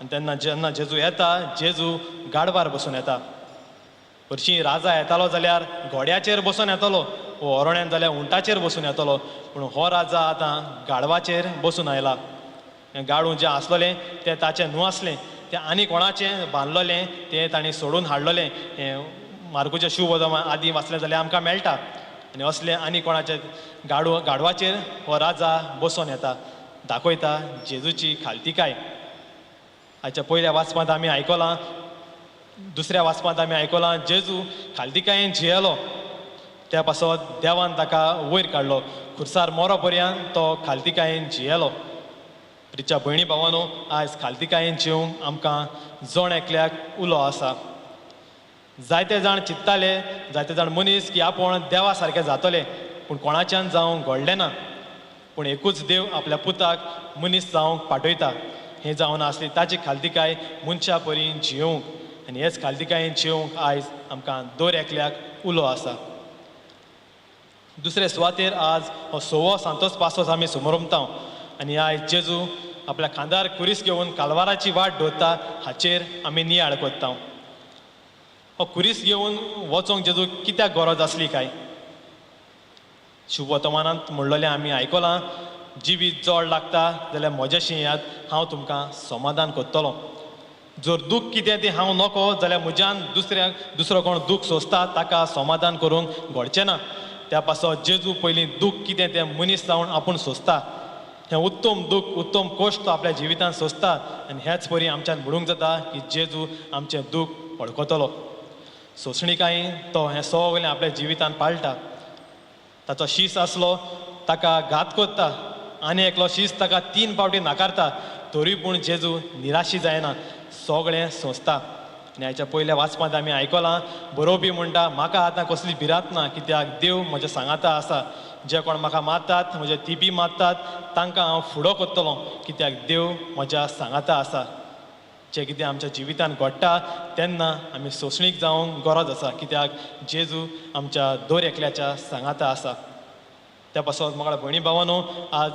आनी तेन्ना जेन्ना जेजू येता, जेजू गाडवार बसून येता. हरशीं राजा येतालो जाल्यार घोड्याचेर बसून येतलो, वो हरोण्यान जाल्यार उंटाचेर बसून येतलो. पूण हो राजा आतां गाडवाचेर बसून आयला. गाडू जें आसलोलें तें ताचें न्हू आसलें, तें आनी कोणाचें बांदलोलें तें तांणी सोडून हाडलोलें. हें मार्कूच्या शुभोधमान आदीं वाचलें जाल्यार आमकां मेळटा. आनी असलें आनी कोणाचें गाडवाचेर हो राजा बसून येता. दाखयता जेजूची खालतिकाय. हाच्या पयल्या वाचपांत आमी आयकलां, दुसऱ्या वाचपांत आमी आयकलां जेजू खालतिकायेन जियेलो. त्या पासत देवान ताका वयर काडलो. खुर्सार मरो पर्यंत तो खालतिकायेन जियेलो. रिच्या भयणी भावांनो, आयज खालतिकायेन जिवंक आमकां जण एकल्याक उलो आसा. जायते जाण चिंत्ताले, जायते जाण मनीस की आपूण देवा सारके जातले, पूण कोणाच्यान जावंक घडलें ना. पूण एकूच देव आपल्या पुताक मनीस जावंक पाठयता. हें जावन आसली ताची खालतिकाय मनशा परी जियोंक. आनी हेच खालतिकायेन जियोंक आयज आमकां दर एकल्याक उलो आसा. दुसरे सुवातेर आज हो 6वो सांतोस पासोस आमी समोरमता. आनी आयज जेजू आपल्या खांदार कुरीस घेवन कालवाराची वाट धरता, हाचेर आमी नियाळ कोत्ता. हो कुरीस घेवन वचोंक जेजू कित्याक गरज आसली काय? शुभवर्तमानांत म्हणलोलें आमी आयकलां, जिवीत जड लागता जाल्यार म्हज्याशी येयात, हांव तुमकां समाधान करतलों. जर दूख कितें तें हांव नको जाल्यार म्हज्यान दुसरो कोण दूख सोंसता ताका समाधान करूंक घडचें ना. त्या पासत जेजू पयलीं दूख कितें तें मनीस जावन आपूण सोंसता. हें उत्तम दूख, उत्तम कोश्ट तो आपल्या जिवितांत सोंसता. आनी हेच परी आमच्यान म्हणूंक जाता की जेजू आमचें दूख वळखतलो. सोंसणीकाय तो हें सगळें आपल्या जिवितांत पाळटा. ताचो शीस आसलो ताका घात करता, आनी एकलो शीस ताका 3 फावटी नाकारता, तरी पूण जेजू निराशी जायना, सगळें सोंसता. आनी हाच्या पयल्या वाचपांत आमी आयकलां, बरोवपी म्हणटा, म्हाका आतां कसली भिरांत ना, कित्याक देव म्हज्या सांगाता आसा. जे कोण म्हाका मारतात, म्हजे तिपी मारतात, तांकां हांव फुडो करतलों, कित्याक देव म्हज्या सांगाता आसा. जें कितें आमच्या जिवितांत घडटा तेन्ना आमी सोंसणीक जावंक गरज आसा, कित्याक जेजू आमच्या दर एकल्याच्या सांगाता आसा. त्या पासत म्हाका भयणी भावांनो, आज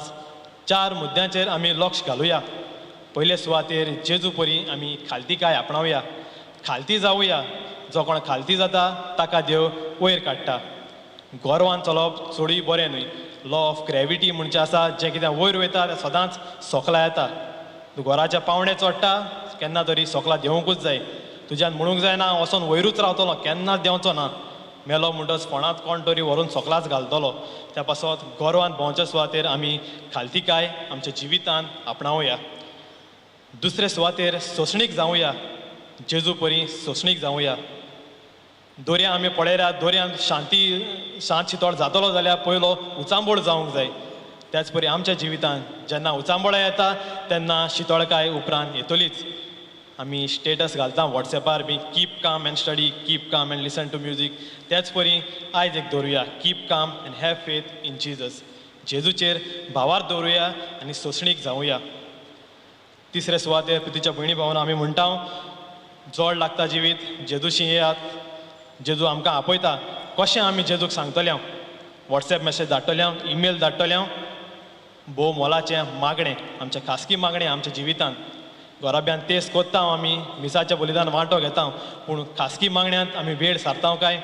4 मुद्द्यांचेर आमी लक्ष घालुया. पयले सुवातेर जेजू परी आमी खालतिकाय आपणावया, खालती जावुया. जो कोण खालती जाता ताका देव वयर काडटा. गोरवान चलप चडूय बरें न्हय. लॉ ऑफ ग्रॅविटी म्हणचें आसा, जें कितें वयर वयता तें सदांच सोकला येता. तूं घराच्या पावणे चडटा केन्ना तरी सोकला देंवूंकूच जाय. तुज्यान म्हणूंक जायना वचोन वयरूच रावतलो, केन्नाच देंवचो ना. मेलो म्हणटच फोंडांत कोण तरी व्हरून सोकलाच घालतलो. त्या पासत गोरवान भोंवच्या सुवातेर आमी खालतिकाय आमच्या जिवितांत आपणावया. दुसरे सुवातेर सोंसणीक जावुया, जेजू परी सोंसणीक जावुया. दोर्या आमी पळयल्यार दोर्यान शांत शितोळ जातलो जाल्यार पयलो उचांबोळ जावंक जाय. त्याच परी आमच्या जिवितांत जेन्ना उचांबोळ येता तेन्ना शितळकाय उपरांत येतलीच. आमी स्टेटस घालता वॉट्सॅपार बी, keep calm and study, keep calm and listen to music. त्याच परी आयज एक दवरुया, keep calm and have faith in Jesus. जेजूचेर भावार दवरुया आनी सोंसणीक जावुया. तिसरे सुवातेर पितूच्या भयणी भावांनो आमी म्हणटा, जड लागता जिवीत, जेजूशी येयात. जेजू आमकां आपयता. कशें आमी जेजूक सांगतले? वॉट्सॅप मॅसेज धाडटले, ईमेल धाडटले. भोव मोलाचें मागणें, आमचें खासगी मागणें आमच्या जिवितांत. घोराब्यान तेस कोत्ता आमी, मिसाचें बलिदान वांटो घेता, पूण खासगी मागण्यांत आमी वेळ सारता काय?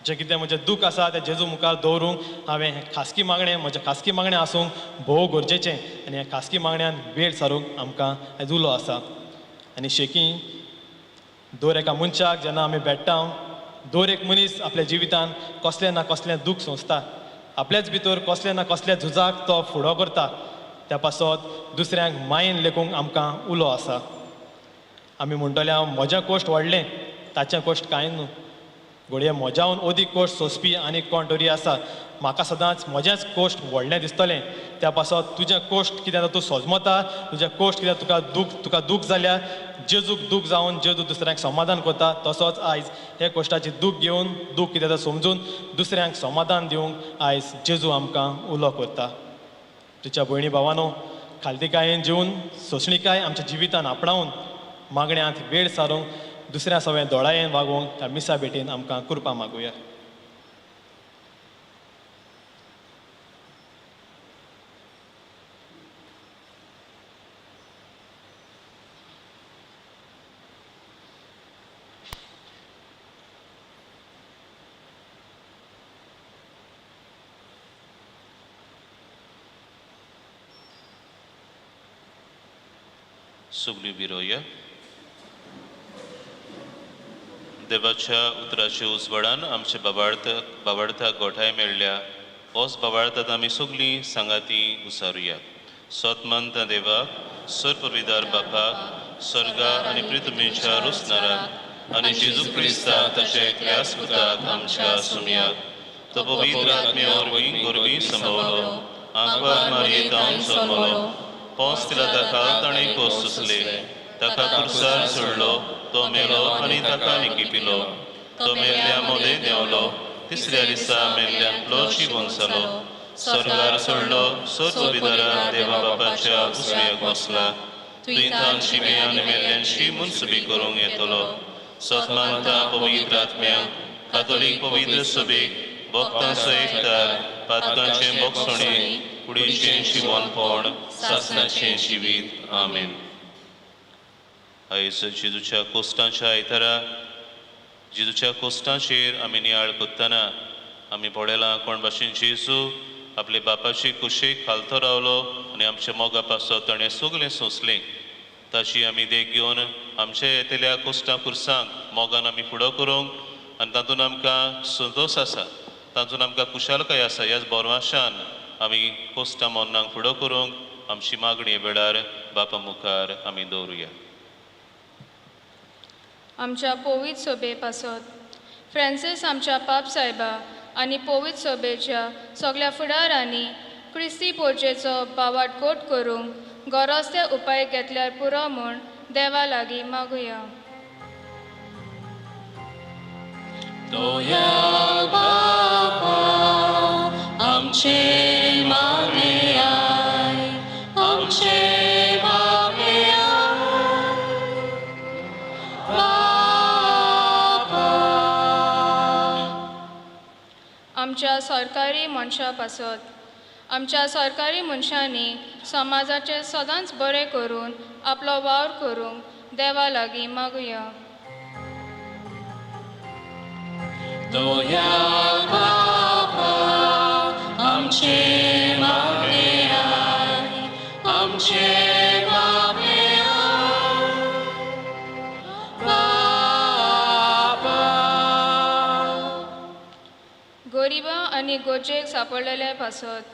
जें कितें म्हजें दूख आसा तें जेजू मुखार दवरूंक हांवें खासगी मागणें, म्हजें खासगी मागणें आसूंक भोव गरजेचें. आनी ह्या खासगी मागण्यांत वेळ सारूंक आमकां आयज उलो आसा. आनी शेकी दर एका मनशाक जेन्ना आमी भेट्टा, दर एक मनीस आपल्या जिवितांत कसलें ना कसलें दूख सोंसता. आपल्याच भितर कसलें ना कसलें झुजाक तो फुडो करता. त्या पासत दुसऱ्यांक मायेन लेखूंक आमकां उलो आसा. आमी म्हणटले, म्हजें कोश्ट व्हडलें, ताचें कोश्ट कांय न्हू. घडये म्हज्याहून अदीक कोश्ट सोंसपी आनी कोण तरी आसा. म्हाका सदांच म्हजेंच कोश्ट व्हडलें दिसतलें. त्या पासत तुजें कोश्ट कितें तूं सोजमता, तुजें कोश्ट कितें तुका दूख जाल्यार जेजूक दूख जावन जेजू दुसऱ्यांक समाधान करता. तसोच आयज हे कोश्टाची दूख घेवन दूख कितें तें समजून दुसऱ्यांक समाधान दिवंक आयज जेजू आमकां उलो करता. तुज्या भयणी भावानो, खालतिकायेन जिवन सोंसणीकाय आमच्या जिवितान आपणावन मागण्यांत वेळ सारूंक दुसऱ्या सवें दोळायेन वागोवंक त्या मिसा भेटेन आमकां कृपा मागुया. सगळी विरोया. देवाच्या उतराचे उजवाडान आमचे बाबार्थाक गोठाय मेळ्ळ्या. होच बाबार्थांत आमी सगळीं सांगाती उसारुया. सतमंत देवाक, सर्पविदार बापाक, स्वर्गा आनी पृथ्वीच्या रुसनाराक आनी जेजू क्रिस्ताक ताच्या एकल्या पुताक आमच्या सुमयाक तो पवित्र आत्मे वरवीं गोरबी संभवलो, आंकवार मारयेंत हांव जल्मलो, पोंस पिलाताका ताणें कोस सुचले, ताका क्रुसार सोडलो, तो मेलो आनी ताका निकिपिलो, तो मेल्ल्या मोदे देंवलो, तिसऱ्या दिसा मेल्ल्यांतलो जिवंत जालो, स्वर्गार सोडलो, सर्वविदारा देवा बापाच्या उजव्याक बसला, तुयेंतान शिम्यान मेल्ल्यांची मुनसुबी करूंक येतलो, सतमानता पवित्र आत्म्याक, कातोलीक पवित्र सभेक, भक्तांचो एकठार, पातकांचें बोगसणे, कुडीचें जिवनपण, सासणाचें जिवीत. आमेन. आयज जेजूच्या कोश्टांच्या आयतारा जेजूच्या कोश्टांचेर आमी नियाळ कोत्ताना आमी पळयलां कोण भाशेन जेजू आपले बापाची कुशेक खालतो रावलो आनी आमच्या मोगा पासत ताणें सगलें सोंसलें. ताची आमी देख घेवन आमच्या येतल्या कोश्टां कुर्सांक मोगान आमी फुडो करूंक आनी तातूंत आमकां संतोश आसा, तातूंत आमकां कुशालकाय आसा. ह्याच बोरवाशान आमी कोश्टां मोन्नाक फुडो करूंक आमची मागणी वेळार बापा मुखार आमी दवरुया. आमच्या पोवीत सोबे पासत फ्रांसीस आमच्या पाप सायबा आनी पोवीत सोबेच्या सगळ्या फुडारांनी क्रिस्ती पोरचेचो बावाट कोट करूंक गरज ते उपाय घेतल्यार पुरो म्हूण देवा लागीं मागुया. दोया बापा आमचे मागे आय, आमचे मागे आय, बापा. आमच्या सरकारी मनशा पासत आमच्या सरकारी मनशांनी समाजाचे सदांच बरें करून आपलो वावर करूंक देवा लागीं मागुया. दोया बापा आमचे मागे आय, आमचे मागे आय, बापा. गरिबां आनी गोजेक सांपडलेले पासत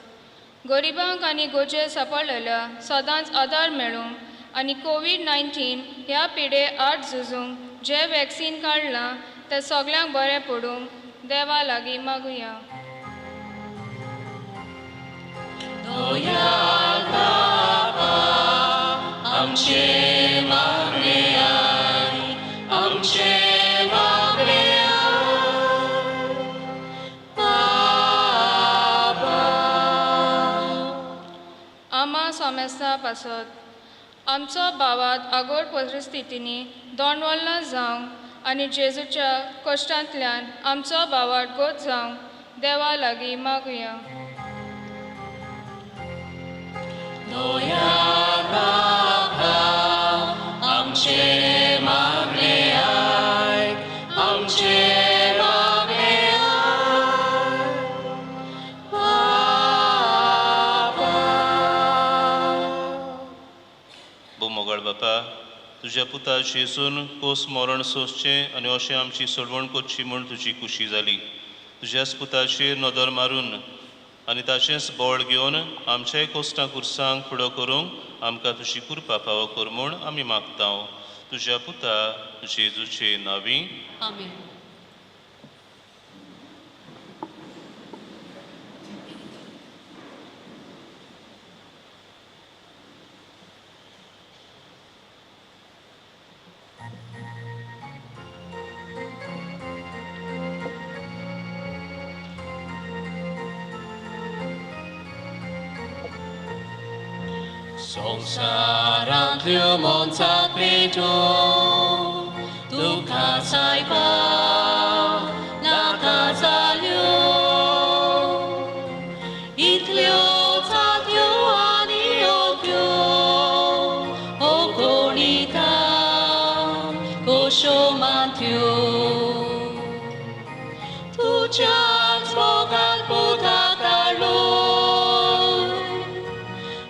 गरिबांक आनी गोजे सांपडलेल्या सदांच आदार मेळूंक आनी कोविड-19 ह्या पिडे आड झुजूंक जे वॅक्सीन काडलां ते सगल्यांक बरें पडूंक देवा लागीं मागुया. दोया बापा आमचे मागे आय, आमचे मागे आय, बापा. आमा सोमेस्ता पासत आमचो भावात आगोड परिस्थितींनी दोंडवल्ला जावंक आनी जेजूच्या कश्टांतल्यान आमचो भावाट गोत जावंक देवा लागीं मागुया. दोया बापा आमचे मागे आय, आमचे मागे आय, बापा. भुमोगळ बापा, तुज्या पुता जेजून कोस मरण सोंसचें आनी अशें आमची सोडवण करची म्हूण तुजी खुशी जाली. तुज्याच पुताचेर नदर मारून आनी ताचेंच बोळ घेवन आमच्याय कोश्टां कुर्सांक फुडो करूंक आमकां तुजी कृपा फावो कर म्हूण आमी मागतांव. तुज्या पुता जेजूचे नांवी. आमेन. संसारांतल्यो मोनसाक पेटो दुखा सायपा नाका जाल्यो इतल्यो जात्यो आनी योग्यो ओ कोणीता कोशो माथ्यो तुझ्याच मोगान पोता काढलो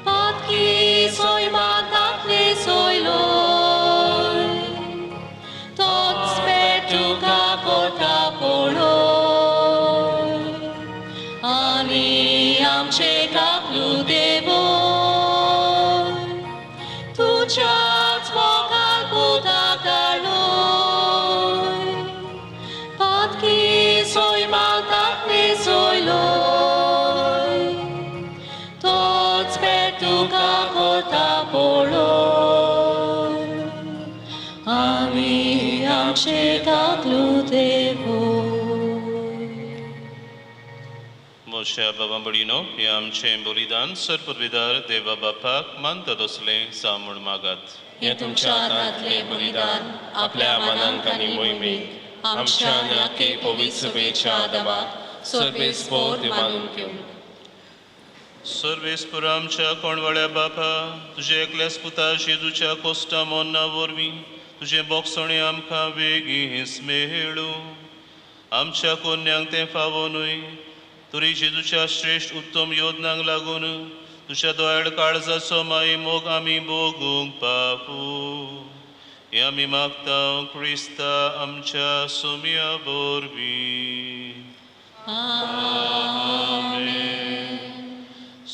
पातकी सोय मातातले सोयलो तोच पेट तुका कोता पळो आनी आमचे काकलू देवो तुझ्याच मोगान पोता काढलो पातकी सोय मातातले सोयलो तोच पेट तुका कोता पळो आमी आमचे काकलू देवो मोशा बाबा बडीनो हे आमचे बलिदान सर्पविदार देवा बापाक मानतात असले सामूळ मागात. हे तुमच्या हातांतले बलिदान आपल्या मनांक आनी मोहिमेक आमच्या नाके पवित्र सभेच्या आदाराक सर्वेस्पोर मानून घेवन सर्वेस्पर आमच्या कोणवाड्या बापा तुझे एकल्यास पुता जेजूच्या कोश्टा मोन्ना वरवीं तुझे बोगसणे आमकां बेगीस मेळू आमच्या कोन्यांक तें फावो न्हय तरी जेजूच्या श्रेष्ठ उत्तम योजनांक लागून तुझ्या दोयाड काळजाचो माई मोग आमी भोगूंक पावू हे आमी मागता क्रिस्ता आमच्या सोम्या बोरवीं.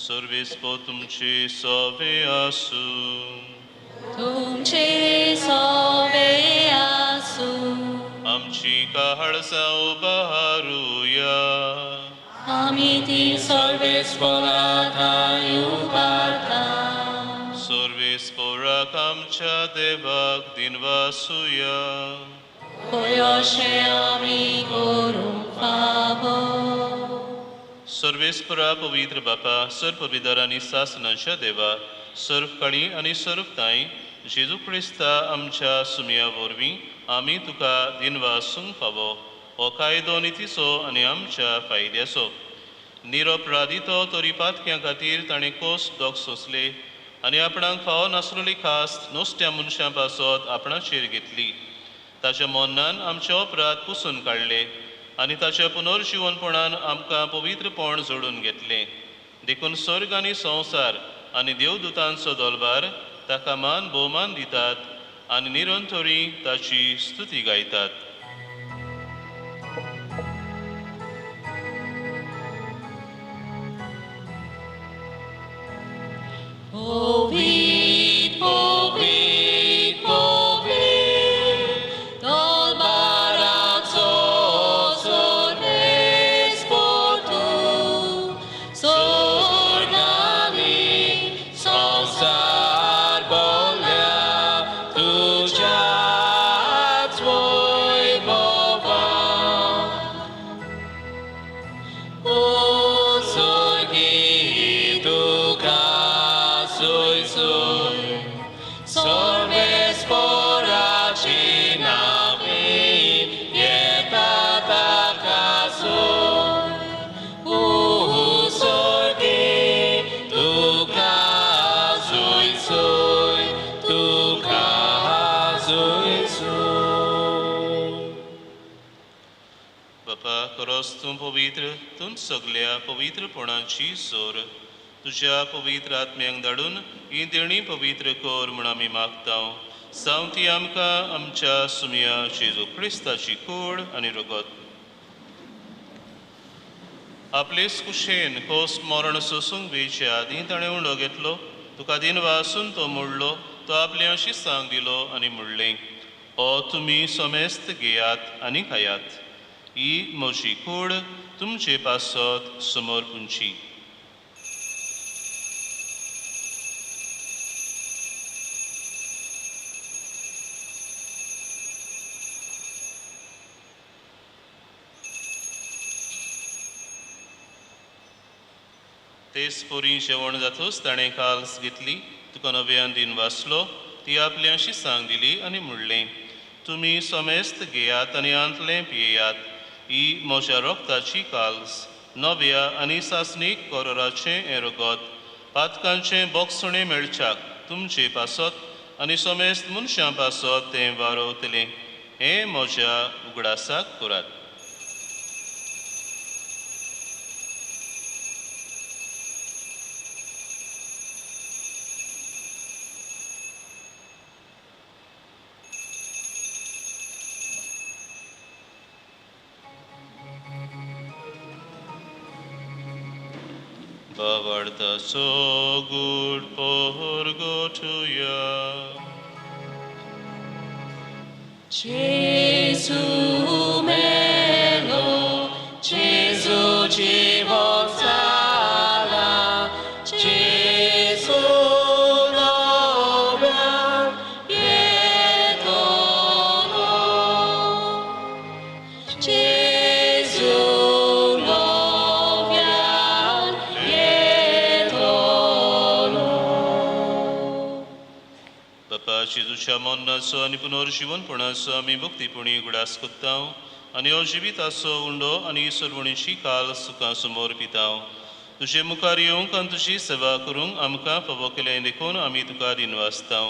सर्वेस्पो तुमचे सोवे आसूं तुमचे सोवे आसूं आमची काळजां उबारूया आमी ती सर्वेस्पराक उबारता सर्वेस्पोराक आमच्या देवाक दिनवासुया अशें आमी करूंक फावो सर्वेस्परा पवित्र बापा सर्पविदार आनी सासनाच्या देवा सर्व काळी आनी सर्व ताई जेजू क्रिस्ता आमच्या सुमया वरवीं आमी तुका दिनवासूंक फावो हो कायदो नितीचो आनी आमच्या फायद्याचो निरपराधितो तरी पातक्यां खातीर ताणें कोस दोग सोंसले आनी आपणाक फावो नासलोली खास्त नुस्त्या मनशां पासत आपणाचेर घेतली ताच्या मोन्नान आमचे अपराध पुसून काडले आनी ताच्या पुनर्जीवनपणान आमकां पवित्रपण जोडून घेतले देखून स्वर्ग आनी संवसार आनी देवदूतांचो दोलबार ताका मान भोवमान दितात आनी निरंतरी ताची स्तुती गायतात. Povit, povit, povit, dolbaraco sorvesportu, sorgami, sonsar bolja, tuđa tvoj Boga. O sorgi tuka Soy, sorves poraci navi, jeta taka soy. Sorgi tuka soy, tuka soy. बापा खरोच तूं पवित्र तूं सगल्या पवित्रपणाची सोर तुझ्या पवित्र आत्म्यांक धाडून ही देणी पवित्र कर म्हूण आमी मागता सावती आमकां आमच्या सुमया जेजू क्रिस्ताची कूड आनी रगत आपलेच कुशेन कोस मरण सोसूंक बेचे आदीं ताणें उंडो घेतलो तुका दिन वासून तो मोडलो तो आपल्या शिसांक दिलो आनी म्हणलें हो तुमी समेस्त घेयात आनी खायात ही म्हजी कूड तुमचे पासत समोर पुंची. तेच पोरी जेवण जातूच ताणें काल्स घेतली तुका नव्यान दिन वाचलो ती आपल्याशी सांग दिली आनी म्हणलें तुमी समेस्त घेयात आनी आंतलें पियेयात ही म्हज्या रोगताची काल्स नव्या आनी सासणीक कोरोराचें हें रगत पातकांचें बोगसणें मेळच्याक तुमचे पासत आनी समेस्त मनशां पासत तें वारोवतलें हें म्हज्या उगडासाक करात. Bavartaso good porgo to ya. Gesù melo, Gesù живот сала, Gesù новен едоно, Gesù новен едоno. बापा जेजूच्या मोन्नाचो आनी पुनर्जीवनपणाचो आमी भक्तीपणी उगडास कोत्तांव आनी हो जिविताचो उंडो आनी सर्वणीची काल सुखां समोर पितांव. तुजे मुखार येवंक आनी तुजी सेवा करूंक आमकां फावो केलें देखून आमी तुका दिन वाचतांव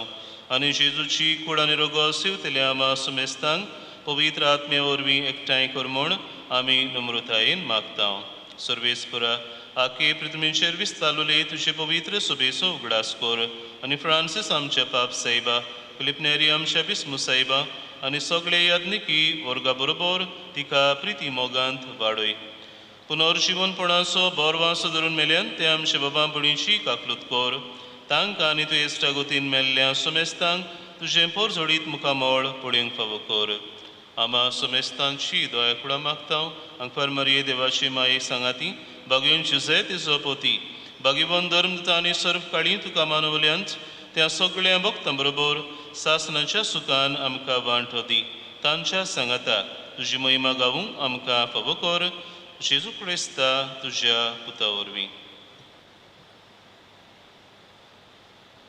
आनी जेजूची कूड आनी रोगो सिवतल्या आमा सुमेस्तांक पवित्र आत्मे वरवीं एकठांय कर म्हूण आमी नम्रतायेन मागतांव. सर्वेस्परा आखे पृथ्वीचेर विस्तारलेले तुजे पवित्र सभेचो उगडास कर आनी फ्रांसीस आमच्या पाप सायबा फिलिपनेरी आमच्या बिस्मू सायबा आनी सगळे याज्ञिकी वर्गा बरोबर तिका प्रिती मोगांत वाडय. पुनर्जीवनपणाचो बोरवांसो धरून मेल्यान ते आमच्या बाबापणीची काकलूत कर तांकां आनी तुवें इश्टागोतीन मेल्ल्या समेस्तांक तुजें पोरजोडीत मुखामोळ पळोवंक फावो कर. आमा समेस्तांची दोयाकुळा मागतांव आंकवार मारये देवाची माये सांगाती बागयोन जुजे तिजो पोती बागीवन धर्मदूत आनी सर्व काळी तुका मानवल्यांत त्या सगळ्या भक्तां बरोबर सासणाच्या सुखान आमकां वांटो दी. तांच्या सांगाता तुजी महिमा गावूंक आमकां फावो कर जेजू क्रिस्ता तुज्या पुता वरवीं.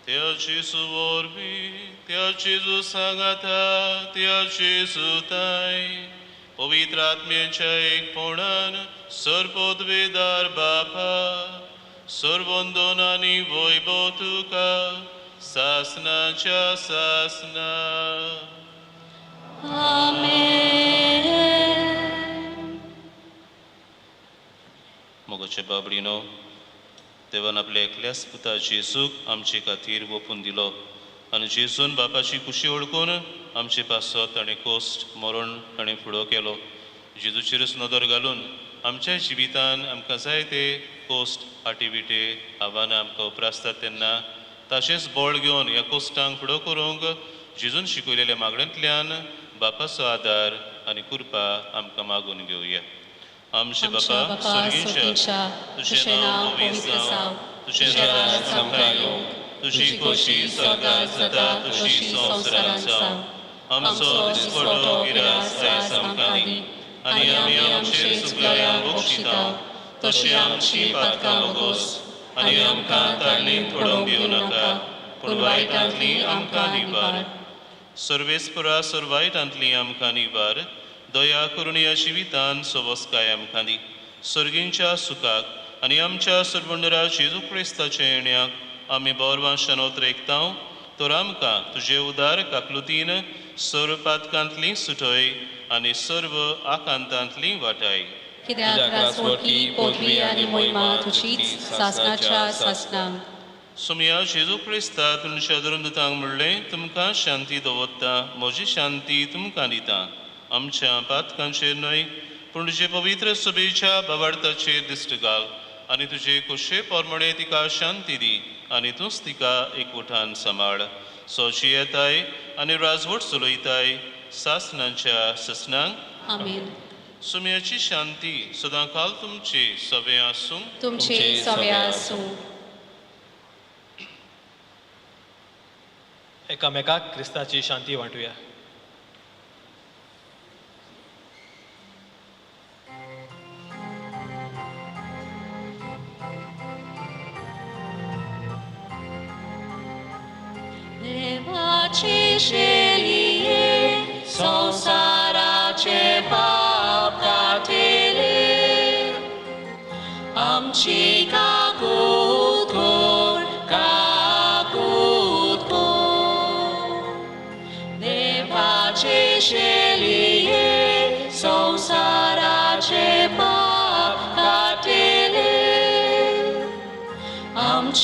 त्या जेजू वरवीं त्या जेजू सांगाता त्या जेजू ताय पवित्र आत्म्याच्या एकपणान सर्वोद्वेदार बापा सर्वोंदोन आनी वैभव तुका सासनाच्या सासना. Amen. मोगाचे बाबडीनो देवान आपल्या एकल्याच पुता जेजूक आमचे खातीर ओपून दिलो आनी जेजून बापाची खुशी ओळखून आमचे पासत ताणें कोस्ट मरण ताणें फुडो केलो. जेजूचेरच नदर घालून आमच्या जिवितान आमकां जाय ते कोस्ट आटिविटे आव्हानां आमकां उपरासतात तेन्ना तशेंच बोळ घेवन ह्या कोस्टांक फुडो करूंक जेजून शिकयलेल्या मागण्यांतल्यान बापाचो आदार आनी कृपा आमकां मागून घेवया. आमचे बापा स्वर्गीच्या तुजें नांव पवित्र जावं तुजें राज्य आमकां येवं तुजी खोशी स्वर्गांत जाता तशी संवसारांत जावं. आमचो दिसपटो गिरास आयज आमकां दी आनी आमी आमचे चुकल्यांक बक्षितांव तशी आमची पातकां बगोस आनी आमकां ताळणेंत पडोवंक दिवं नाका पूण वायटांतली आमकां निवार. सर्वेस्परा सर्वायटांतली आमकां निवार दया करून ह्या जिवितान सवस्काय आमकां दी. सर्गींच्या सुखाक आनी आमच्या सर्वंडरा जेजू क्रिस्ताच्या येण्याक आमी बोरवांशान उतरेकतांव तर आमकां तुजे उदार काकलुतीन सर्व पातकांतली सुटय आनी सर्व आकांतांतली वाटाय. कित्याक राजवटी पदवी आनी महिमा तुजीच सासणाच्या सासणांक. सुमया जेजू क्रिस्ता तुमच्या धर्मदूतांक म्हणलें तुमकां शांती दवरता म्हजी शांती तुमकां दिता. आमच्या पातकांचेर न्हय पूण तुजे पवित्र सभेच्या बाबार्थाचेर दिश्ट घाल आनी तुजे कुशे पोरमणे तिका शांती दी आनी तूंच तिका एकवटान सांबाळ. सोची येताय आनी राजवट चलयताय सासणांच्या ससनांक. आमेन. सुमयाची शांती सदांकाल तुमचे सवे आसूं. तुमचे सवे आसूं. एकामेकाक क्रिस्ताची शांती वांटुया.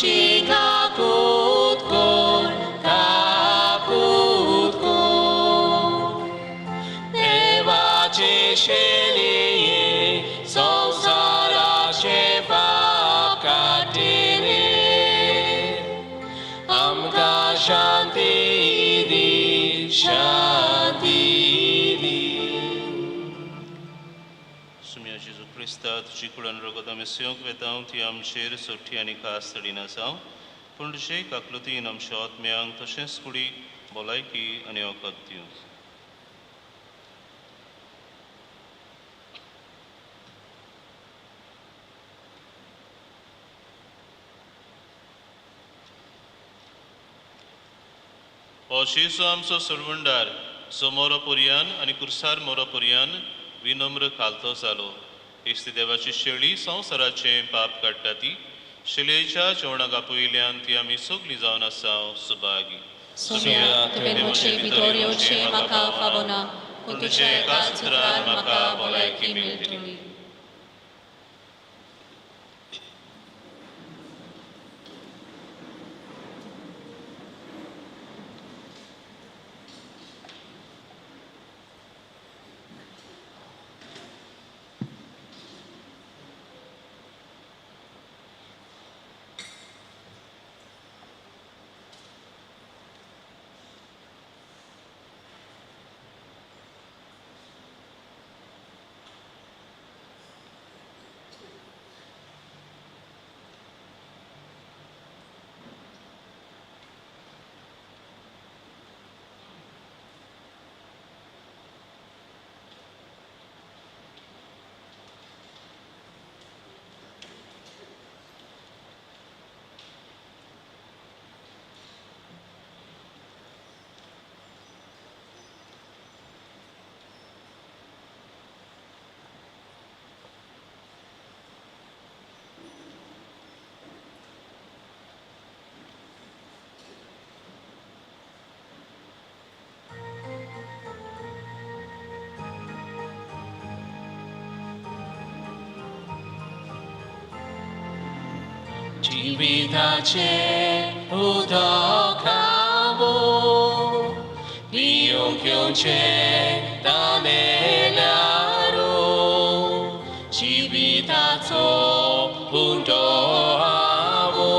Amची काकूत कोण देवाचे शेळये संसाराचे पाप काटिले आमकां शांती दी सुम्या जेजू क्रिस्ता तुजी कुळान रगत आमी सेवंक वेता ती आमचेर सोठी आनी खास तडीन आसा पूण तुजे काकलुतीन आमच्या आत्म्यांक तशेंच कुडी भलायकी आनी वखद दिवं Oशिसो आमचो सरवंडार समोरो पर्यान आनी कुर्सार मोरो पर्यान विनम्र खालतो जालो इश्ट देवाची शेळी संवसाराचे पाप काडटा ती शिलेच्या जेवणाक आपयल्यान ती आमी सगळीं जावन आसा Subhagi Sumia, Tebe noche vitorioce म्हाका फावना पूण तुज्या एका सुत्रान म्हाका भलायकी मेळटली Jividace udokamo Biyonkionce danelaro Jividaco undoamo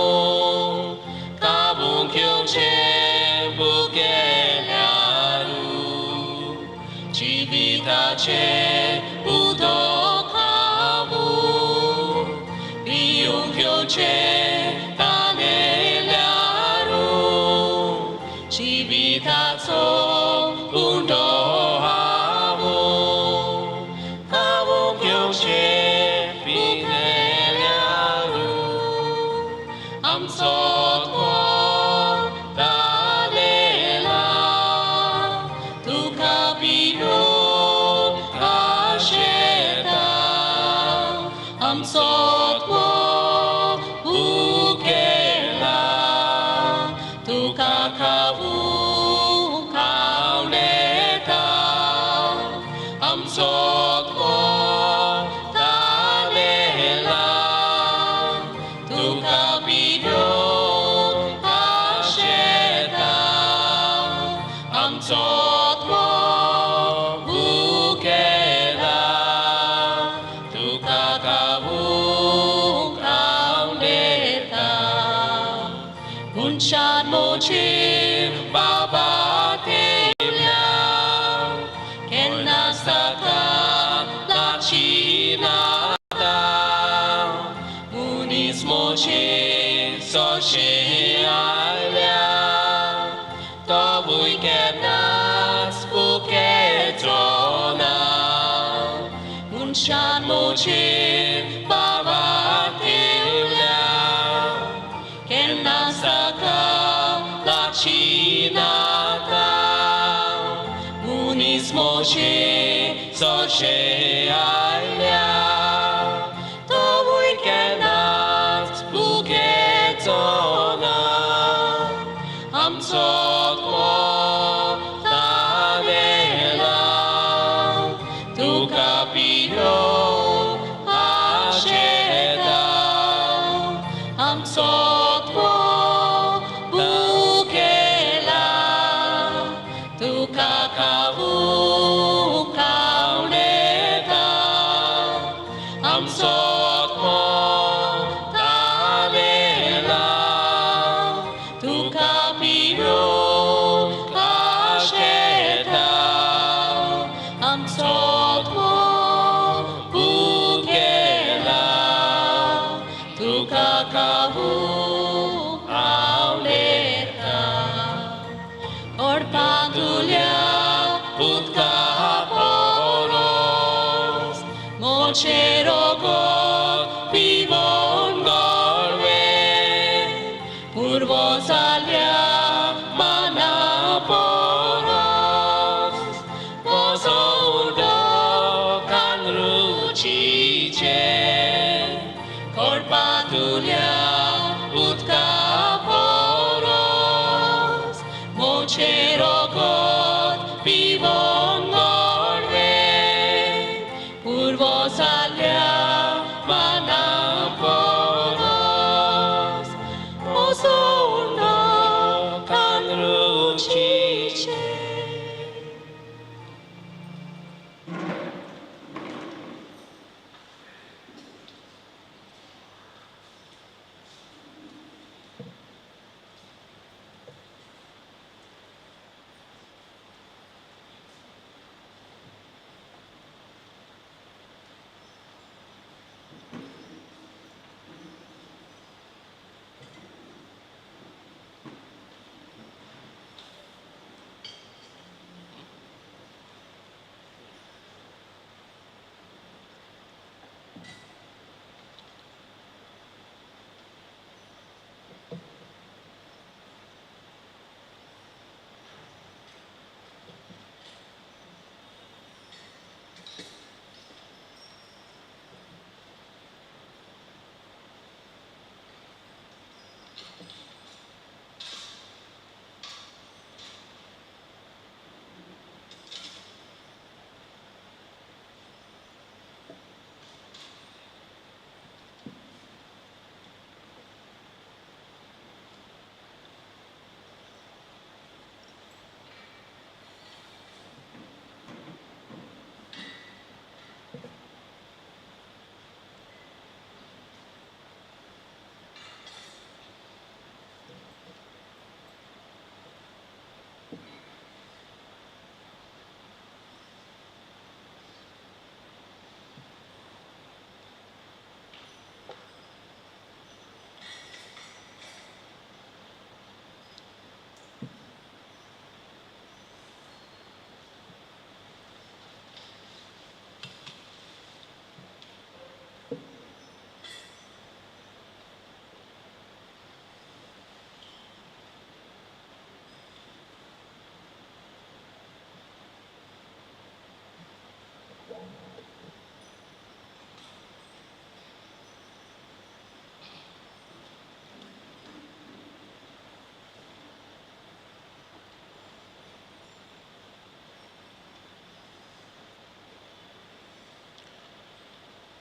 Kabunkionce bukelaru Jividace udokamo Biyonkionce Civitazo undoamo Kabunkionce pinelaru Amsotwo dalela Tukapio kasheta Amsotwo bukela Tukakavu kauneta Amsotwo dalela Tukapio kasheta Amsotwo bukela Tukakavu kauneta Unchan mochir babatelia Kenastaka la chinada Unis mochir socialia Tobui kenas buketona Unchan mochir babatelia Kenastaka la chinata Unis moche socialia Tobui kenas buketona Amsotwo dalela Tukapio asheta Amsotwo Sotmo bukela tuka kavu auleta orpandulia utka poros mocherogo pivon gorwe purvo salya mana poros Posondo kanrucicie Korpatulia utka poros Mocherogot pivon gorwe Purvo salya mana poros Posondo kanrucicie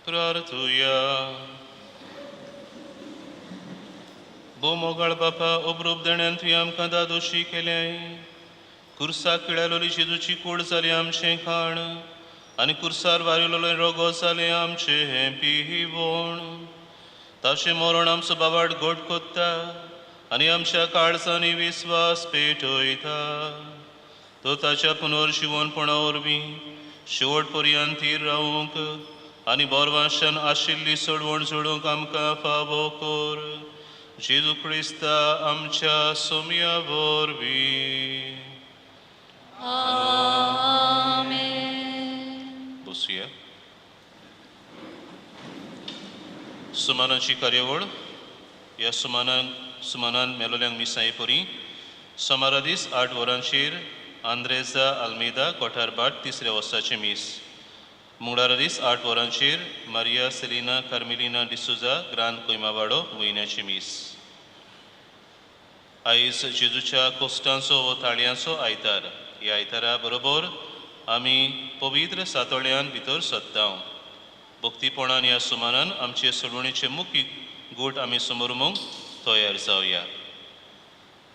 प्रार्थूया बो मोगाळ बापा ओबरूप देण्यान तुवें आमकां दादोशी केल्याय कुर्साक पिळालोली जेजूची कूड जाली आमचें खाण आनी कुर्सार वारिलोले रोगो जाले आमचे हें पिवण ताशें मरण आमचो बाबाड गोड कोत्ता आनी आमच्या काळजांनी विस्वास पेटयता तो ताच्या पुनर्जीवनपणा वरवीं शेवट पर्यंत थीर रावूंक आनी बोरवांशान आशिल्ली सोडवण जोडूंक आमकां फावो कर जेजू क्रिस्ता आमच्या सोम्या वरवीं आमेन. बसुया. सुमानाची कार्यावळ ह्या सुमानान मेलोल्यांक मिसाये परी सोमारा दीस 8 वरांचेर आंद्रेजा आल्मेदा कोठारबाट 3ऱ्या वर्साचें मीस मंगळारा दीस 8 वरांचेर मारिया सेलिना कार्मेलिना डिसुजा ग्रांद कोयमावाडो म्हयन्याची मीस आयज जेजूच्या कोश्टांचो व ताळयांचो आयतार ह्या आयतारा बरोबर आमी पवित्र सातोळ्यान भितर सत्ता भक्तीपणान ह्या सुमानान आमचे सोडवणीचे मुख्य गोट आमी समोरुमूंक तयार जावया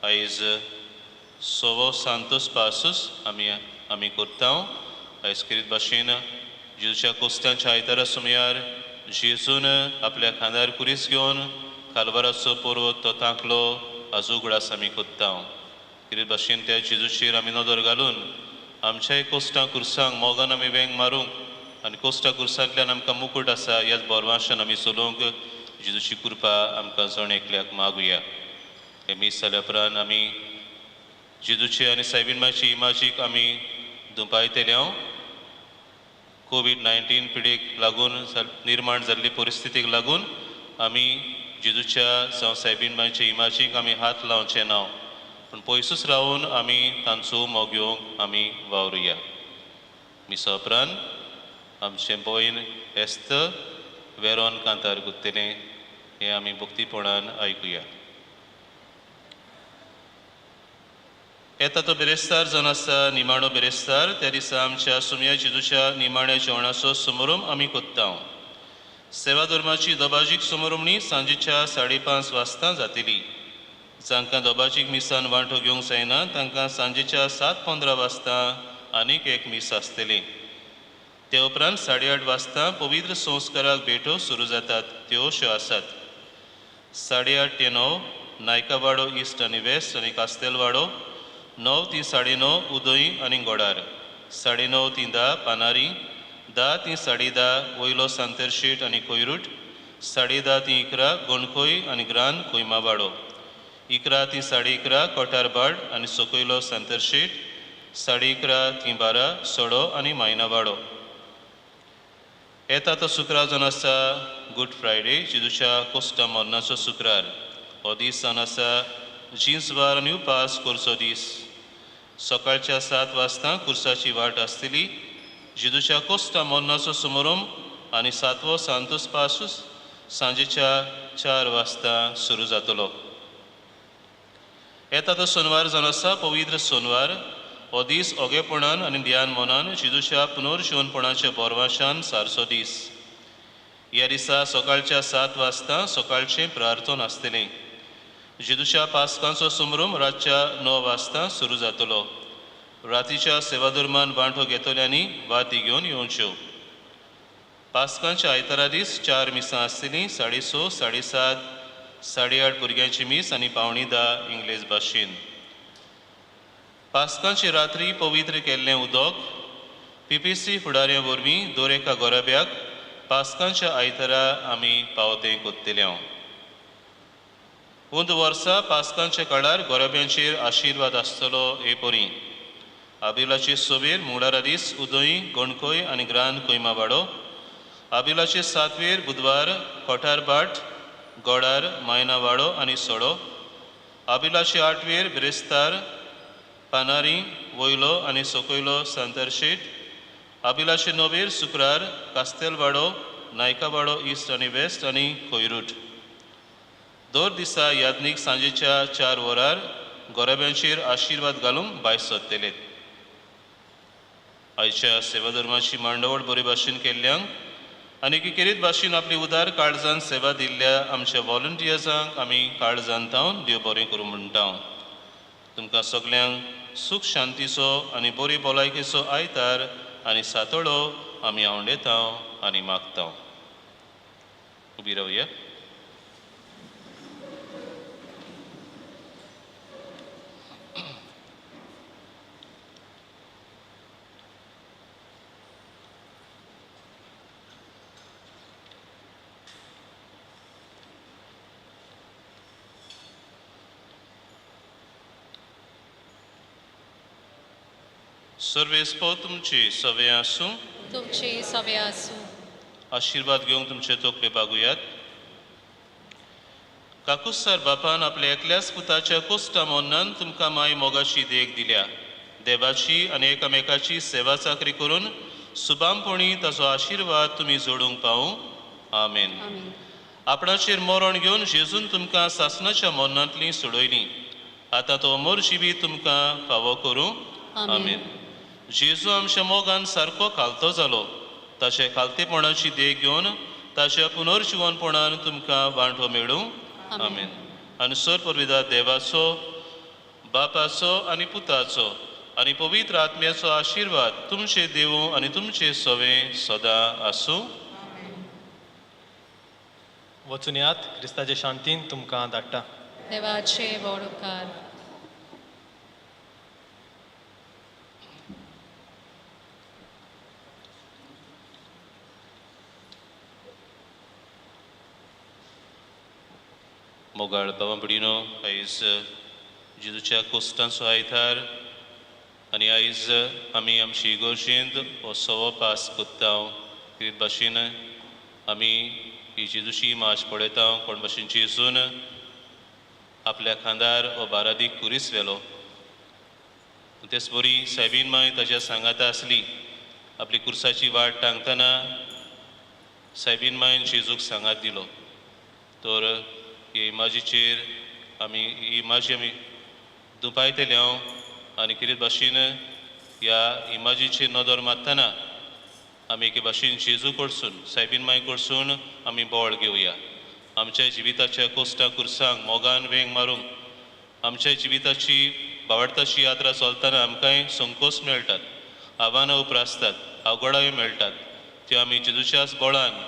आयज सोवो सांतोस पासूस आमी करता आयज करीत भाशेन जेजूच्या कोस्त्यांच्या आयतारा सुमयार जेजून आपल्या खांदार कुरीस घेवन कालवाराचो पर्वत तो तांकलो आजूगडास आमी कोत्ता करीत भाशेन त्या जेजूचेर आमी नदर घालून आमच्याय कोस्टा कुर्सांक मोगान आमी वेंग मारूंक आनी कोस्टा कुर्सांतल्यान आमकां मुकूट आसा ह्याच बोरवांशान आमी चलोवंक जेजूची कृपा आमकां जण एकल्याक मागुया. हे मीस जाल्या उपरांत आमी जेजूचे आनी सायबीण मांयची इमाजीक आमी दुंपायतले कोविड-19 पिडेक लागून निर्माण जाल्ली परिस्थितीक लागून आमी जेजूच्या जावं सायबीण मांयचे इमाजीक आमी हात लावचे ना, पूण पयसूच रावन आमी तांचो मोग घेवंक आमी वावरुया. मिसा उपरांत आमचे भयण एस्त वेरोन कांतार गुत्तलें हें आमी भक्तीपणान आयकुया. येता तो बेरेस्तार जावन आसा निमाणो बेरेस्तार त्या दिसा आमच्या सुमया जेजूच्या निमाण्या जेवणाचो समारंभ आमी कोत्ता. सेवा धर्माची दोबाजीक समारंभणी सांजेच्या 5:30 वाजता जातली. जांकां दोबाजीक मिसान वांटो घेवंक जायना तांकां सांजेच्या 7:15 वाजता आनीक एक मीस आसतली. ते उपरांत 8:30 वाजता पवित्र संस्काराक भेटो सुरू जातात. त्यो अश्यो आसात: 8:30 ते 9 नायकावाडो इस्ट आनी वेस्ट आनी कास्तेलवाडो, 9 ती 9:30 उदय आनी गोडार, 9:30 ती 10 पानारी, 10 ती 10:30 वयलो सांतेरशेट आनी कोयरूट, 10:30 ती 11 गोणकोय आनी ग्रांद कोयमावाडो, 11 ती 11:30 कोटारबाड आनी सकयलो सांतेरशेट, 11:30 ती 12 सोडो आनी मायनावाडो. येता तो शुक्रार जावन आसा गूड फ्रायडे जेजूच्या कोस्टा मोन्नाचो शुक्रार. हो दीस जावन आसा जिन्सवार आनी उपास करचो दीस. सकाळच्या 7 वाजता कुर्साची वाट आसतली. जेजूच्या कोस्टा मोन्नाचो समारंभ आनी 7वो सांतोस पासूस सांजेच्या 4 वाजता सुरू जातलो. येता तो सोनवार जावन आसा पवित्र सोनवार. हो दीस ओगेपणान आनी ध्यान मनान जेजूच्या पुनर्जीवनपणाच्या बोरवाशान सारचो दीस. ह्या दिसा सकाळच्या 7 वाजता सकाळचें प्रार्थना आसतलें. जेजूच्या पास्कांचो समारंभ रातच्या 9 वाजता सुरू जातलो. रातीच्या सेवाधर्मान वांटो घेतल्यांनी वाती घेवन येवच्यो. पास्कांच्या आयतारा दीस 4 मिसां आसतलीं: 6:30, 7:30, 8:30 भुरग्यांची मीस आनी 9:45 इंग्लीश भाशेन. पास्कांची रात्री पवित्र केल्लें उदक PPC फुडाऱ्यां वरवीं दर एका गोरब्याक पास्कांच्या आयतारा आमी पावतें कोत्तले. उंद वर्सा पास्कांच्या काळार गोरब्यांचेर आशिर्वाद आसतलो हे परी. आबिलाचे सोबेर मंगळारा दीस उदय गोणकोय आनी ग्रांद कोयमावाडो. आबिलाचे 7वेर बुधवार कोठारबाट गोडार मायनावाडो आनी सोडो. आबिलाचे 8वेर बिरेस्तार पानारी वयलो आनी सकयलो सांतरशेट. आबिलाचे 9वेर शुक्रार कास्तेलवाडो नायकावाडो इस्ट आनी वेस्ट आनी कोयरूट. दर दिसा यादनीक सांजेच्या 4 वरार गोरब्यांचेर आशिर्वाद घालूंक भायर सरतले. आयच्या सेवा धर्माची मांडवळ बरे भाशेन केल्ल्यांक आनी एकेरीत भाशेन आपली उदार काळजान सेवा दिल्ल्या आमच्या वॉलंटियर्सांक आमी काळजान थावन देव बरें करूं म्हणटा. तुमकां सगल्यांक सूख शांतीचो आनी बरी भलायकेचो आयतार आनी सातोळो आमी आवंडेता आनी मागता. उबी रावया. सर्वेस्पो तुमची सवय आसूं. तुमची सवय आसूं. आशिर्वाद घेवंक तुमचे तोकले बागुयात. काकुस्सार बापान आपल्या एकल्याच पुताच्या कोस्टा मोन्नान तुमकां माय मोगाची देख दिल्या. देवाची आनी एकामेकाची सेवा चाकरी करून सुबामपणी ताचो आशिर्वाद तुमी जोडूंक पावूं. आमेन. आपणाचेर मरण घेवन जेजून तुमकां सासणाच्या मोन्नांतलीं सोडयलीं. आतां तो अमर जिवीत तुमकां फावो करूं. आमेन. जेजू आमच्या मोगान सारको खालतो जालो. ताचे खालतेपणाची देख घेवन ताच्या पुनर्जीवनपणान तुमकां वांटो मेळूं. आमेन. आनी सर परविदा देवाचो बापाचो आनी पुताचो आनी पवित्र आत्म्याचो आशिर्वाद तुमचे देवूं आनी तुमचे सवें सदां आसूं. वचून यात, क्रिस्ताचे शांतीन तुमकां धाडटा. देवाचे व्हड उपकार. मोगाळ बाबांपडिनो आयज जेजूच्या कोस्टांचो आयतार आनी आयज आमी आमची इगोर्जेंत हो सवो पास कोत्ता ते भाशेन आमी ही जेजूची माश पळयता कोण भाशेन जेजून आपल्या खांदार हो बारादीक कुरीस वेलो तेच बरी सायबीन माय ताच्या सांगाता आसली आपली कुर्साची वाट टांगतना सायबीन मायन जेजूक सांगात दिलो तर हे इमाजीचेर आमी ही इमाजी आमी दुपायतले हांव आनी कितें भाशेन ह्या इमाजीचेर नदर मारतना आमी एके भाशेन जेजू कडसून सायबीन माय कडसून आमी बोवाळ घेवया आमच्या जिविताच्या कोस्टा कुर्सांक मोगान वेंग मारूंक आमच्या जिविताची भावार्थाची यात्रा चलतना आमकांय संकोच मेळटात आव्हानां उप्रासतात आवगडाय मेळटात त्यो आमी जेजूच्याच बळान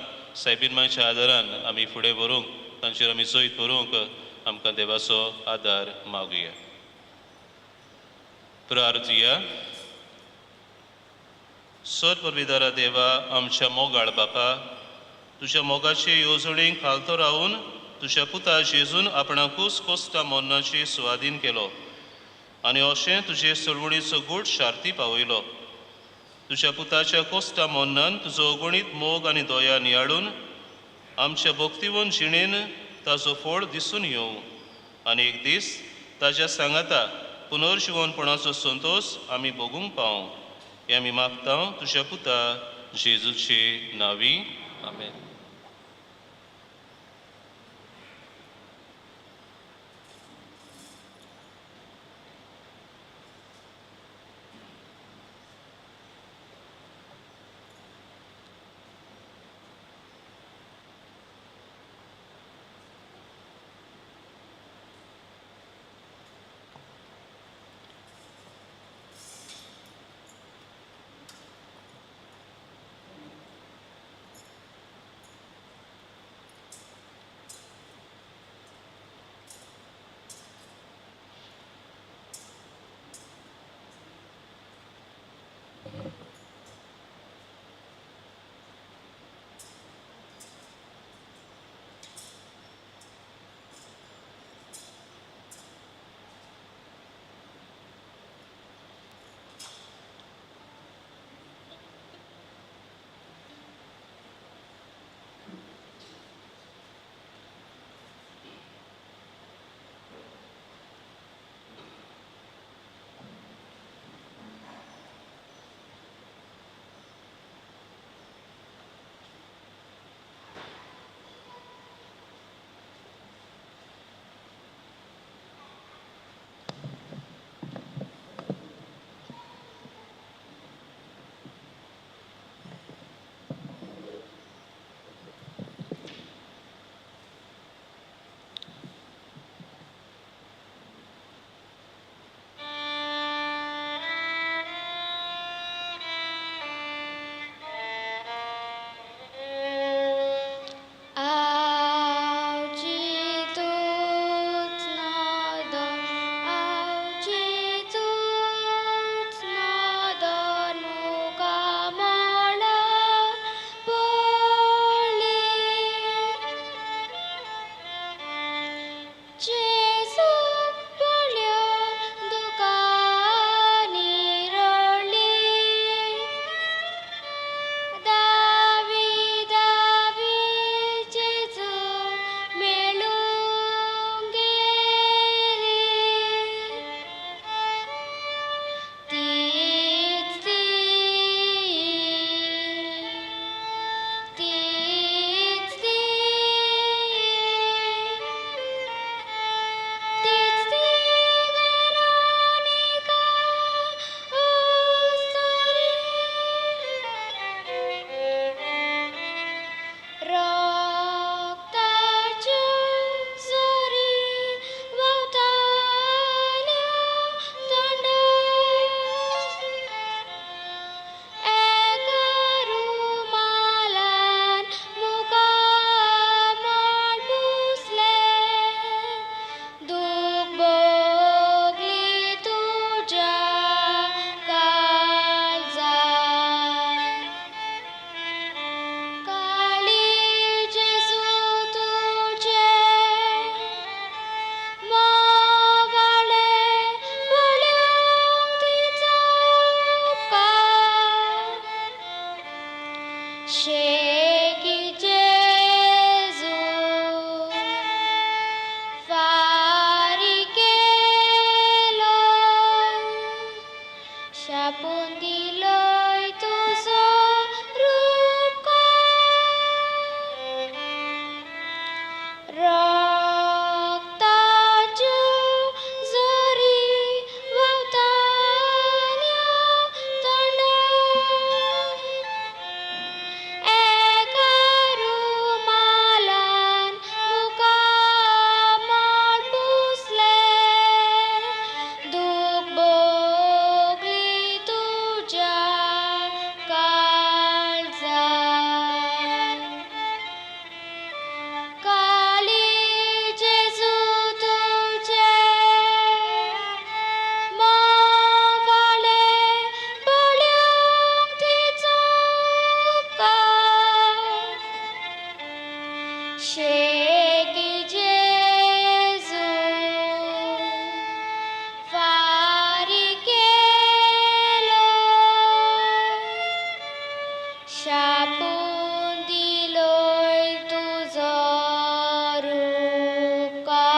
सायबीन मायच्या आदारान आमी फुडें व्हरूंक तांचेर आमी जैत व्हरूंक आमकां देवाचो आदार मागुया प्रार्थुया सर परविदारा देवा आमच्या मोगाळ बापा तुज्या मोगाचे येवजणेक खालतो रावन तुज्या पुता जेजून आपणाकूच कोस्टा मोन्नाची सुवादीन केलो आनी अशें तुजे चळवळीचो गूढ शार्ती पावयलो तुज्या पुताच्या कोस्टा मोन्नान तुजो अगणीत मोग आनी दया नियाळून आमच्या भक्तिवन जिणेन ताजो फळ दिसून येवं आनी एक दीस ताच्या सांगाता पुनर्जीवनपणाचो संतोश आमी भोगूंक पावूं हें आमी मागता तुज्या पुता जेजूचे नांवी आमेन Shake Jesu, farikelo, shapundiloy tuzo ruko, roktajo zori vautanyo tonda. Ekarumalan mukamad pusle duk bogli tuja kaljai. Kali Jesu tuje mavale polyong tizukai. Shake Jesu, farikelo, shapundiloy tuzo rukai.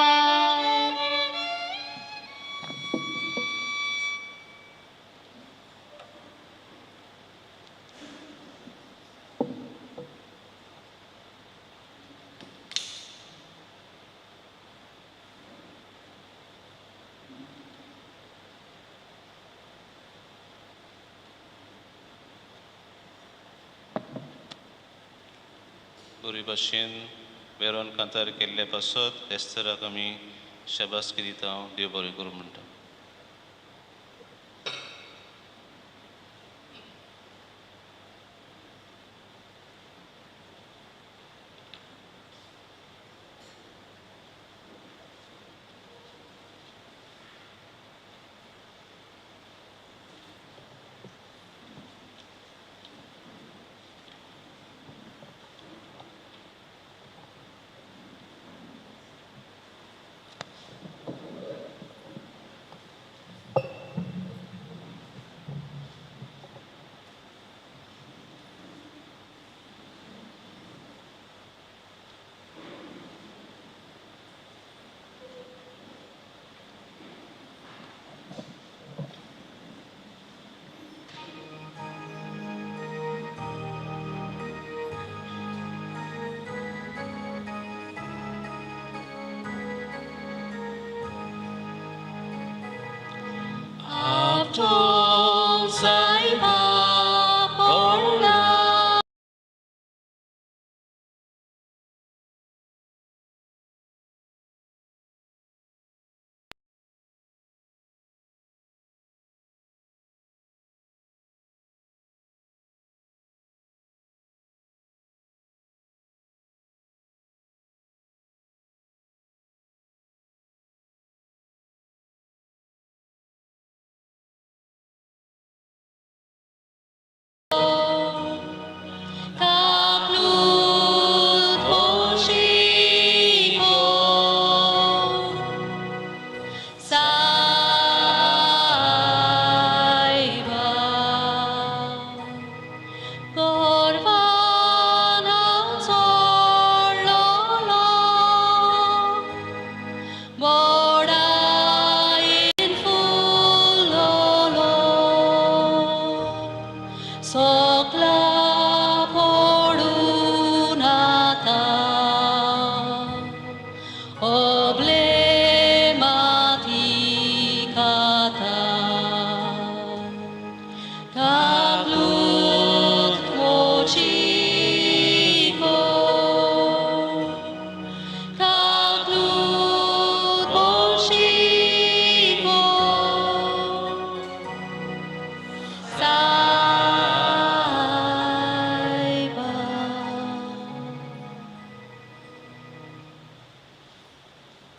बरी भाशेन वेरोन कांतार केल्ले पासत एस्तराक आमी शाबासकी दिता देव बरें करूं म्हणटा.